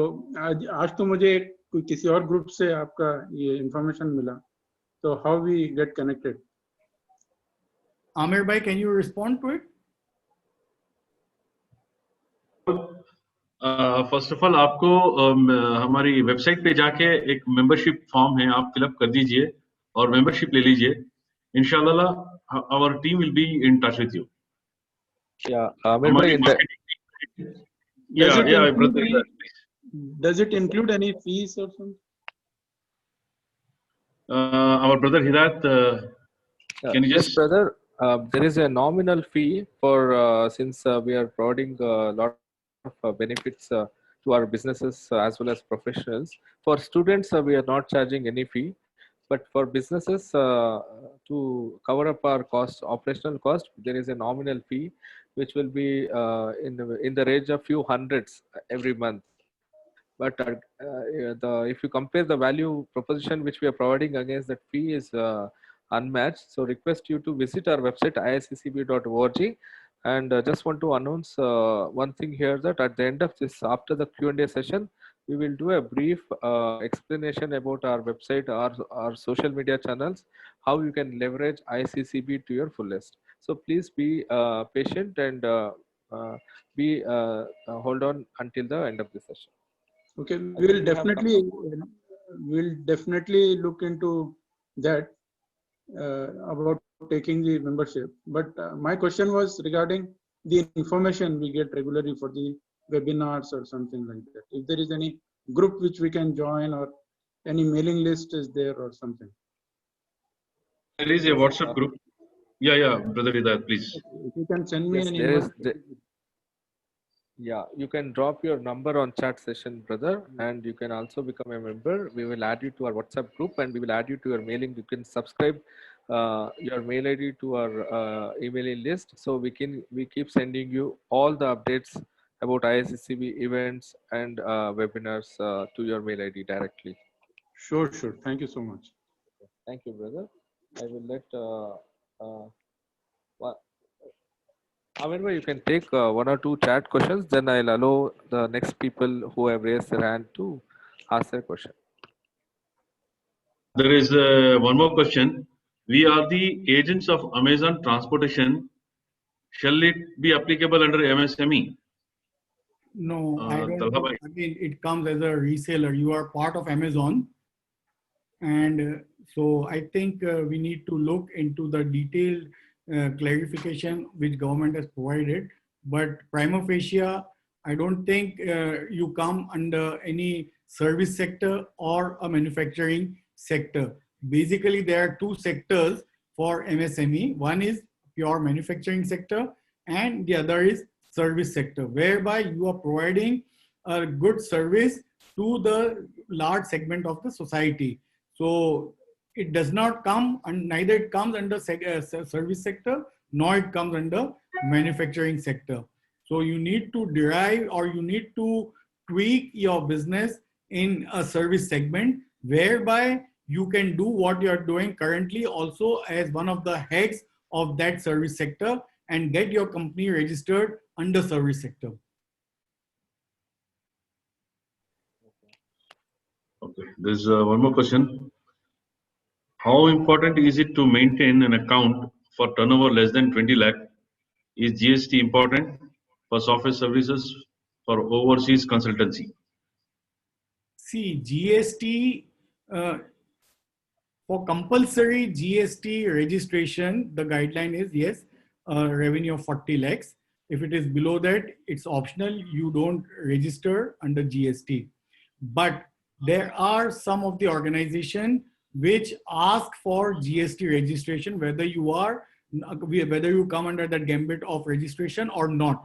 आज तो मुझे किसी और ग्रुप से आपका ये इंफॉर्मेशन मिला, तो how we get connected? Amir bhai, can you respond to it? First of all आपको हमारी वेबसाइट पे जाके एक मेंबरशिप फॉर्म है, आप फिलअप कर दीजिए और मेंबरशिप ले लीजिए. इंशाल्लाह our team will be in touch with you. Amir bhai, Does it include any fees or something? Our brother Hidayat, can you yes, just... brother. There is a nominal fee for since we are providing a lot of benefits to our businesses as well as professionals. For students, we are not charging any fee, but for businesses to cover up our cost, operational cost, there is a nominal fee which will be in the range of few hundreds every month. But if you compare the value proposition which we are providing against that fee is unmatched. So request you to visit our website iiccb.org, and just want to announce one thing here, that at the end of this, after the Q&A session, we will do a brief explanation about our website, our social media channels, how you can leverage ICCB to your fullest. So please be patient and hold on until the end of the session. Okay, we'll definitely look into that about taking the membership. But my question was regarding the information we get regularly for the webinars or something like that. If there is any group which we can join, or any mailing list is there or something. There is a WhatsApp group. Yeah, brother Hidayat, please. If you can send me an invite. invite. Yeah, you can drop your number on chat session, brother, and you can also become a member. We will add you to our WhatsApp group, and we will add you to your mailing. You can subscribe your mail ID to our emailing list, so we keep sending you all the updates about ISCB events and webinars to your mail ID directly. Sure. Thank you so much. Thank you, brother. I will let Amir, you can take one or two chat questions, then I'll allow the next people who have raised their hand to ask their question. There is one more question. We are the agents of Amazon Transportation. Shall it be applicable under MSME? No, I don't Talha think. bhai. I mean, it comes as a reseller. You are part of Amazon. And so I think we need to look into the detailed clarification which government has provided. But prima facie, I don't think you come under any service sector or a manufacturing sector. Basically, there are two sectors for MSME. One is pure manufacturing sector and the other is service sector, whereby you are providing a good service to the large segment of the society. So it does not come, and neither it comes under service sector, nor it comes under manufacturing sector. So you need to derive or you need to tweak your business in a service segment whereby you can do what you are doing currently also as one of the heads of that service sector and get your company registered under service sector. Okay. There's one more question. How important is it to maintain an account for turnover less than 20 lakh? Is GST important for software services for overseas consultancy? See, GST, for compulsory GST registration, the guideline is yes, revenue of 40 lakhs. If it is below that, it's optional. You don't register under GST. But there are some of the organization which ask for GST registration, whether you come under that gambit of registration or not.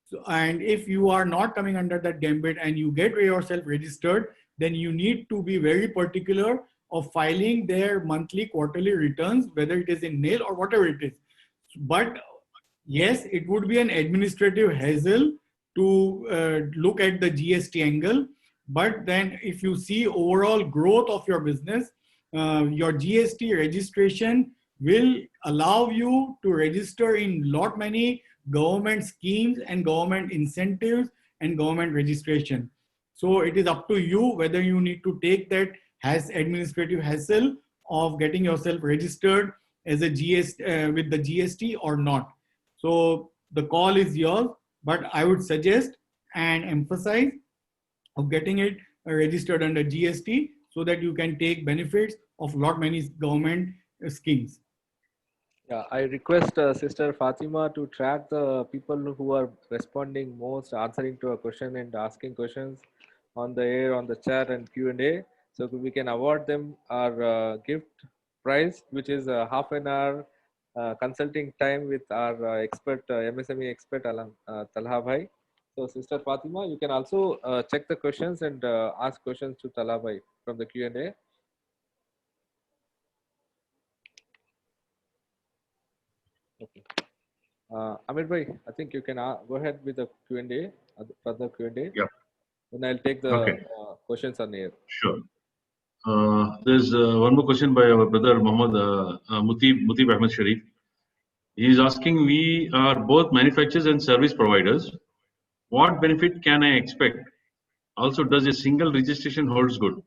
So, and if you are not coming under that gambit and you get yourself registered, then you need to be very particular of filing their monthly, quarterly returns, whether it is in nail or whatever it is. But yes, it would be an administrative hassle to look at the GST angle. But then if you see overall growth of your business, your GST registration will allow you to register in lot many government schemes and government incentives and government registration. So it is up to you whether you need to take that has administrative hassle of getting yourself registered as a GST with the GST or not. So the call is yours, but I would suggest and emphasize of getting it registered under GST so that you can take benefits of lot many government schemes. Yeah, I request Sister Fatima to track the people who are responding most, answering to a question and asking questions on the air, on the chat and Q&A. So we can award them our gift prize, which is half an hour consulting time with our expert, MSME expert, Talha Bhai. So Sister Fatima, you can also check the questions and ask questions to Talha Bhai from the Q&A. Okay. Amir bhai, I think you can go ahead with the Q&A, further Q&A. Yeah. Then I'll take the questions on air. Sure. There's one more question by our brother Muhammad Mutib Ahmed Sharif. He is asking, we are both manufacturers and service providers. What benefit can I expect? Also, does a single registration holds good?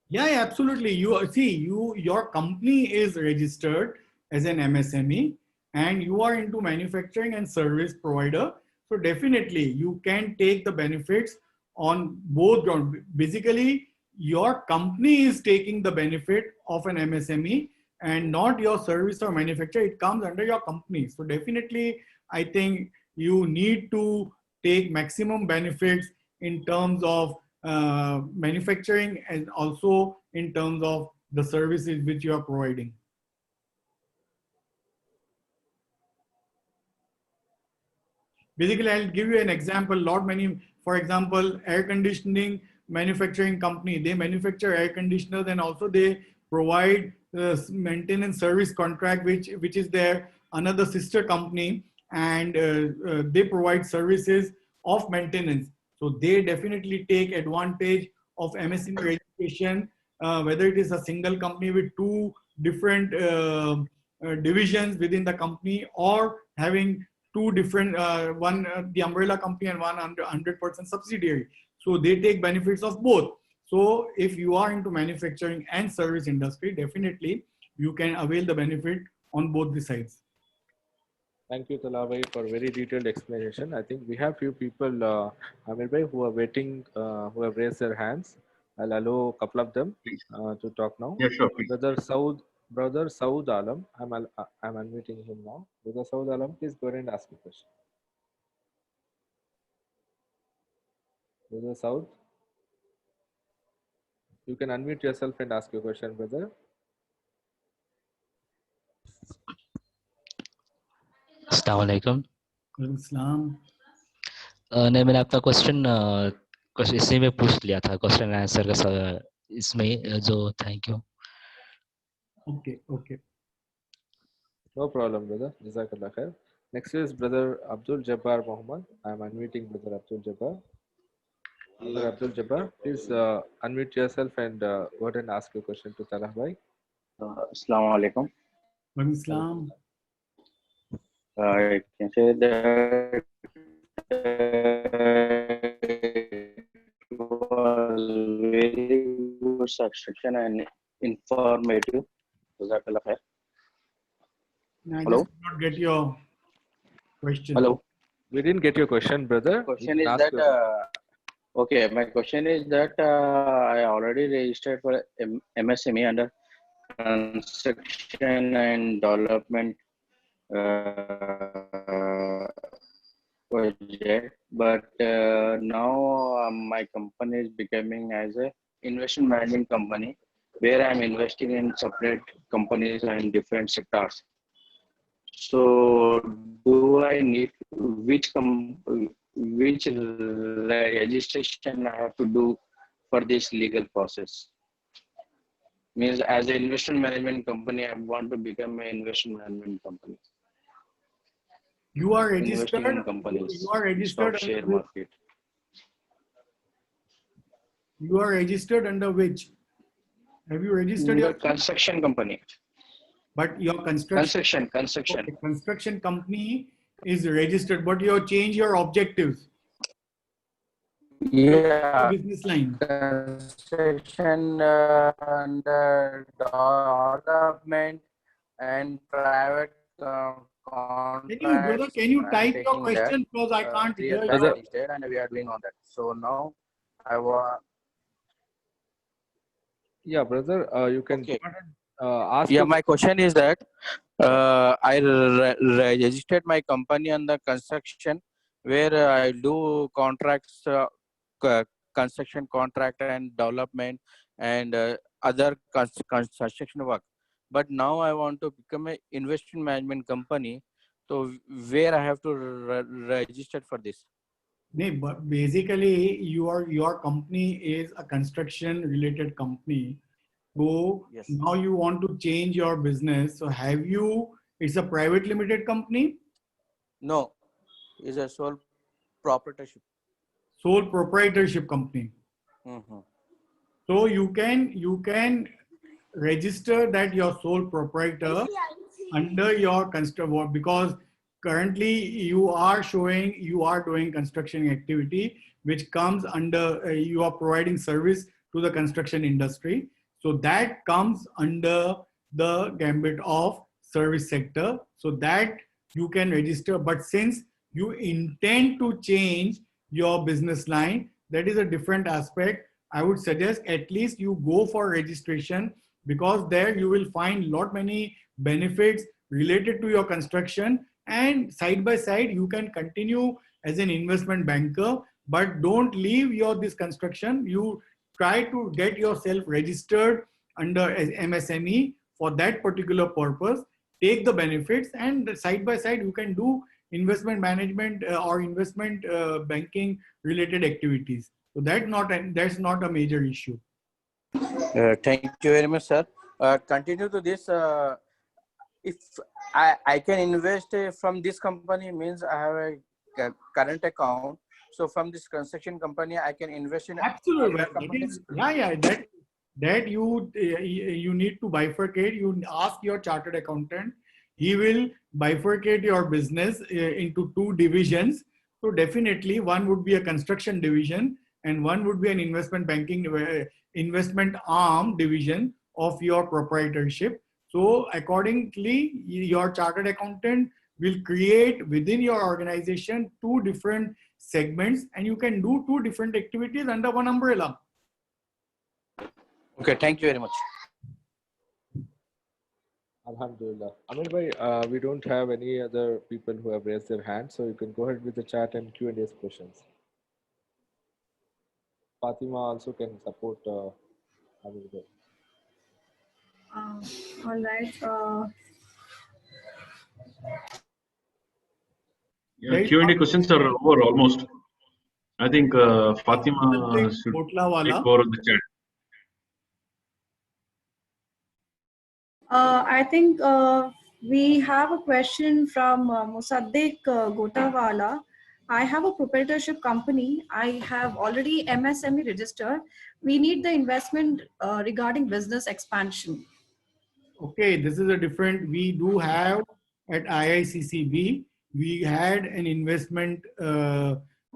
Yeah, absolutely. Your company is registered as an MSME and you are into manufacturing and service provider. So definitely you can take the benefits on both grounds. Basically, your company is taking the benefit of an MSME and not your service or manufacturer. It comes under your company. So definitely, I think you need to take maximum benefits in terms of manufacturing and also in terms of the services which you are providing. Basically, I'll give you an example. For example, air conditioning manufacturing company, they manufacture air conditioners and also they provide maintenance service contract, which is their another sister company, and they provide services of maintenance. So they definitely take advantage of MSME registration, whether it is a single company with two different divisions within the company or having two different, one the umbrella company and one 100% subsidiary. So they take benefits of both. So if you are into manufacturing and service industry, definitely you can avail the benefit on both the sides. Thank you, Talha bhai, for very detailed explanation. I think we have few people, Amir bhai, who are waiting, who have raised their hands. I'll allow a couple of them to talk now. Yeah, sure, please. Brother Saud Alam, I'm unmuting him now. Brother Saud Alam, please go ahead and ask a question. Brother Saud, you can unmute yourself and ask your question, brother. अस्सलाम वालेकुम। Islam. नहीं, मैंने आपका question इसी में पूछ लिया था, क्वेश्चन आंसर का इसमें जो thank you. Okay. No problem, brother. Jazakallah khair. Next is brother Abdul Jabbar Muhammad. I'm unmuting brother Abdul Jabbar. Brother Abdul Jabbar, please unmute yourself and go ahead and ask your question to Talha bhai. Assalamu alaikum. Islam. I can say that it was very good subscription and informative. Jazakallah khair. I Hello? just did not get your question. Hello. We didn't get your question, brother. Question You is can ask that okay. My question is that I already registered for MSME under construction and development project, but now my company is becoming as a investment management company where I'm investing in separate companies and different sectors. So do I need which registration I have to do for this legal process? Means as an investment management company, I want to become an investment management company. You are Investing registered. in companies, You are registered stock share under which? market. You are registered under which? Have you registered Your your construction company. but your construction Construction. okay, construction company is registered, but you have changed your objectives, Yeah. business line. Construction and development and private contracts. Can you I'm type your taking that. question because I can't 3 hear years you. back registered and we are doing on that. So now I want. Yeah, brother, you can Okay. go ahead and ask. Yeah, my question is that I registered my company under construction where I do contracts, construction contract and development and other construction work. But now I want to become an investment management company. So where I have to register for this? No, but basically your company is a construction related company. So Yes. now you want to change your business. So have you, it's a private limited company? No, it's a sole proprietorship. Sole proprietorship company. Mm-hmm. So you can register that you're sole proprietor under your construction, because currently you are showing you are doing construction activity which comes under you are providing service to the construction industry. So that comes under the gambit of service sector. So that you can register. But since you intend to change your business line, that is a different aspect. I would suggest at least you go for registration, because there you will find lot many benefits related to your construction, and side by side you can continue as an investment banker, but don't leave your this construction. You try to get yourself registered under MSME for that particular purpose, take the benefits, and side by side you can do investment management or investment banking related activities. So that's not a major issue. Thank you very much, sir. Continue to this. If I can invest from this company, means I have a current account. So from this construction company, I can invest in Absolutely. other companies. That you need to bifurcate. You ask your chartered accountant. he will bifurcate your business into two divisions. So definitely one would be a construction division and one would be an investment banking investment arm division of your proprietorship. So accordingly, your chartered accountant will create within your organization two different segments, and you can do two different activities under one umbrella. Okay, thank you very much. Alhamdulillah. Amir bhai, we don't have any other people who have raised their hands, so you can go ahead with the chat and Q&A questions. Fatima also can support Amir bhai. All right. Yeah, Q&A questions are over almost. I think Fatima should take over the chat. I think we have a question from Musaddiq Gotawala. I have a proprietorship company. I have already MSME registered. We need the investment regarding business expansion. Okay, this is a different, we do have at IICCB, we had an investment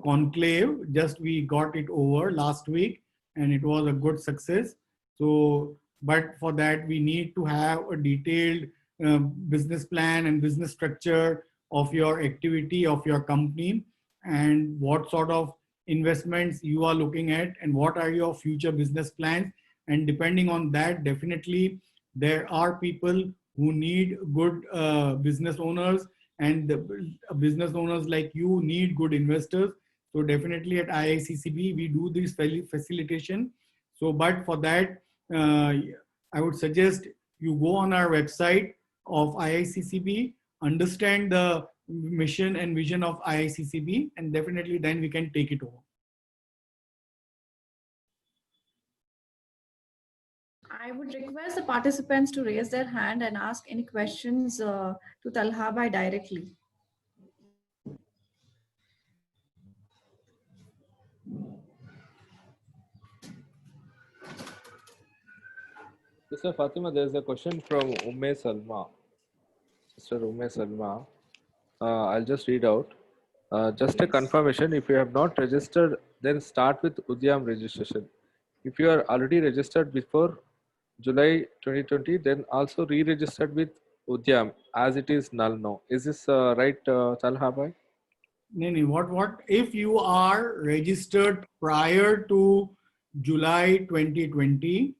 conclave, just we got it over last week and it was a good success. So, but for that we need to have a detailed business plan and business structure of your activity, of your company, and what sort of investments you are looking at and what are your future business plans. And depending on that, definitely there are people who need good business owners, and the business owners like you need good investors. So definitely at IICCB, we do this facilitation. So, but for that, I would suggest you go on our website of IICCB, understand the mission and vision of IICCB, and definitely then we can take it over. I would request the participants to raise their hand and ask any questions to Talha bhai directly. Sister Fatima, there's a question from Umme Salma. Sister Umme Salma. I'll just read out. Just a confirmation, if you have not registered, then start with Udyam registration. If you are already registered before July 2020, then also re-registered with Udyam as it is null now. Is this right, Talha bhai? No, what if you are registered prior to July 2020,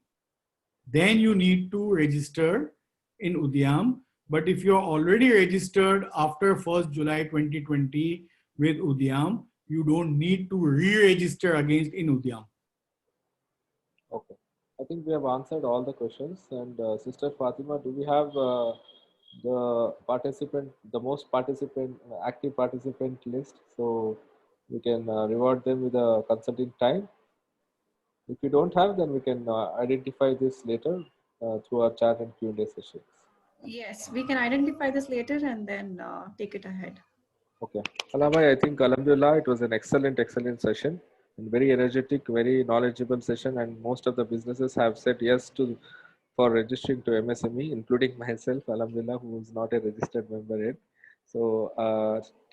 then you need to register in Udyam. But if you're already registered after 1st July 2020 with Udyam, you don't need to re-register against in Udyam. Okay. I think we have answered all the questions. And Sister Fatima, do we have the most active participant list, so we can reward them with a consulting time? If you don't have, then we can identify this later through our chat and Q&A sessions. Yes, we can identify this later and then take it ahead. Okay. Alhamdulillah, I think Alhamdulillah, it was an excellent session and very energetic, very knowledgeable session. And most of the businesses have said yes for registering to MSME, including myself, Alhamdulillah, who is not a registered member yet. So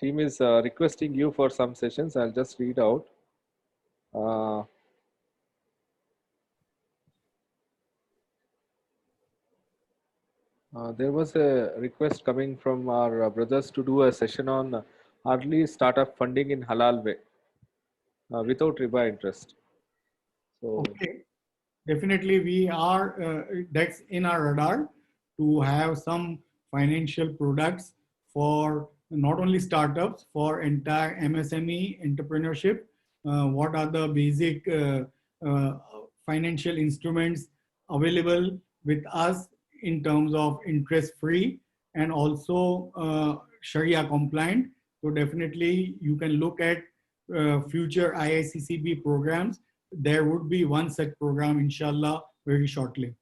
team is requesting you for some sessions. I'll just read out. There was a request coming from our brothers to do a session on early startup funding in halal way without riba interest. So, okay, definitely we are, that's in our radar to have some financial products for not only startups, for entire MSME entrepreneurship. What are the basic financial instruments available with us in terms of interest free and also Sharia compliant. So definitely you can look at future IICCB programs. There would be one such program, inshallah, very shortly.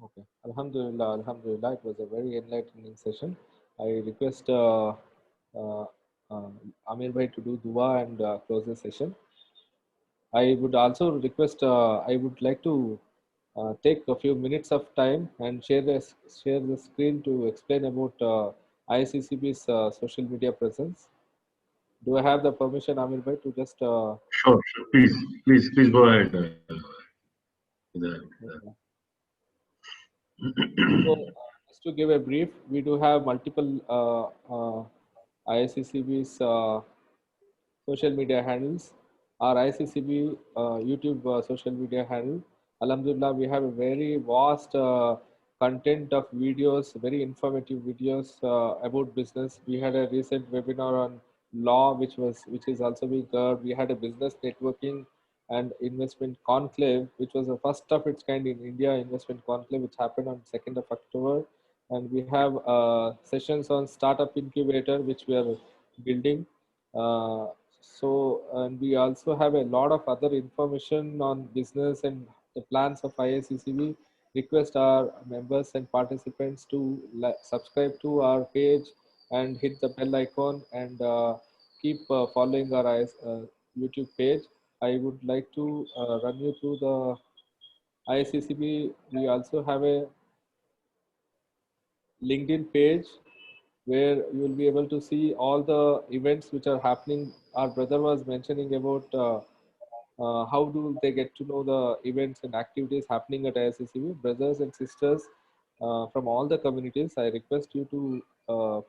okay. Alhamdulillah, Alhamdulillah. It was a very enlightening session. I request Amir bhai to do dua and close the session. I would also request, I would like to take a few minutes of time and share the screen to explain about ICCB's social media presence. Do I have the permission, Amir bhai, to just Sure, sure. Please go ahead. okay. So, just to give a brief, we do have multiple ICCB's social media handles. Our ICCB YouTube social media handle. Alhamdulillah, we have a very vast content of videos, very informative videos about business. We had a recent webinar on law, which is also being covered. We had a business networking and investment conclave, which was the first of its kind in India, investment conclave, which happened on 2nd of October. And we have sessions on startup incubator, which we are building. And we also have a lot of other information on business and the plans of IICCB. Request our members and participants to subscribe to our page and hit the bell icon and keep following our YouTube page. I would like to run you through the IICCB. We also have a LinkedIn page where you will be able to see all the events which are happening. Our brother was mentioning about how do they get to know the events and activities happening at ISCCB. Brothers and sisters from all the communities, I request you to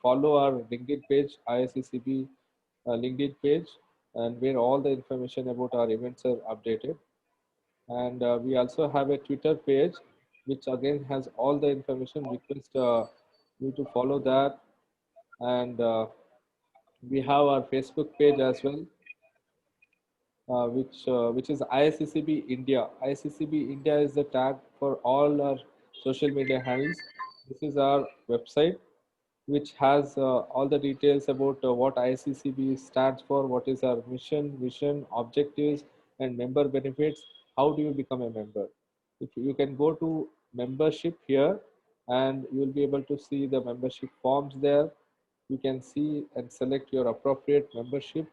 follow our LinkedIn page, ISCCB LinkedIn page, and where all the information about our events are updated. And we also have a Twitter page, which again has all the information. Request you to follow that. And we have our Facebook page as well, which is ISCCB India. ISCCB India is the tag for all our social media handles. This is our website, which has all the details about what ICCB stands for, what is our mission, vision, objectives, and member benefits. How do you become a member? If you can go to membership here, and you will be able to see the membership forms there. You can see and select your appropriate membership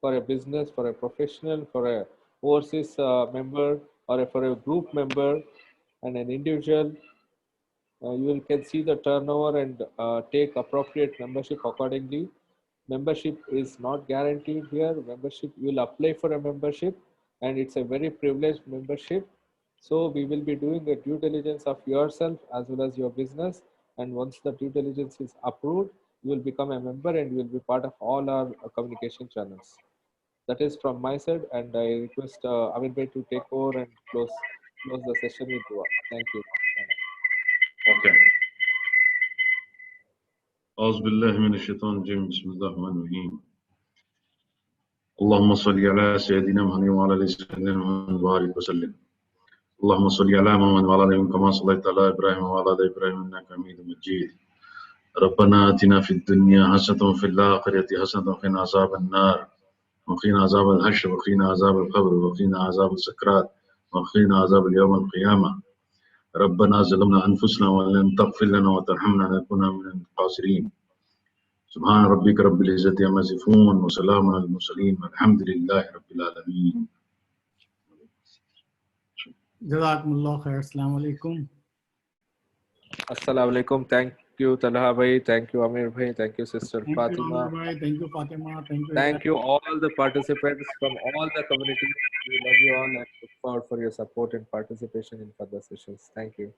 for a business, for a professional, for a overseas member, or for a group member and an individual. You can see the turnover and take appropriate membership accordingly. Membership is not guaranteed here. Membership, you will apply for a membership and it's a very privileged membership. So we will be doing a due diligence of yourself as well as your business. And once the due diligence is approved, you will become a member and you will be part of all our communication channels. That is from my side, and I request Amir Bhai to take over and close the session with dua. Thank you. Okay. أعوذ بالله من الشيطان الرجيم بسم الله الرحمن الرحيم اللهم صل على سيدنا محمد وعلى آل سيدنا محمد وبارك وسلم اللهم صل على محمد وعلى آل محمد كما صليت على إبراهيم وعلى آل إبراهيم إنك حميد مجيد ربنا آتنا في الدنيا حسنة وفي الآخرة حسنة وقنا عذاب النار وقنا عذاب الحشر وقنا عذاب القبر وقنا عذاب السكرات وقنا عذاب اليوم القيامة ربنا ظلمنا أنفسنا وإن لم تغفر لنا وترحمنا لنكون من الخاسرين سبحان ربك رب العزة عما يصفون وسلام على المرسلين والحمد لله رب العالمين. Jazakumullah khair. Assalamu alaikum. Assalamu alaikum. Thank you, Talha bhai. Thank you, Amir bhai. Thank you, Sister Thank you, Fatima. Amir bhai. Thank you, Fatima. Thank you. Thank you, all the participants from all the communities. We love you all and look forward for your support and participation in further sessions. Thank you.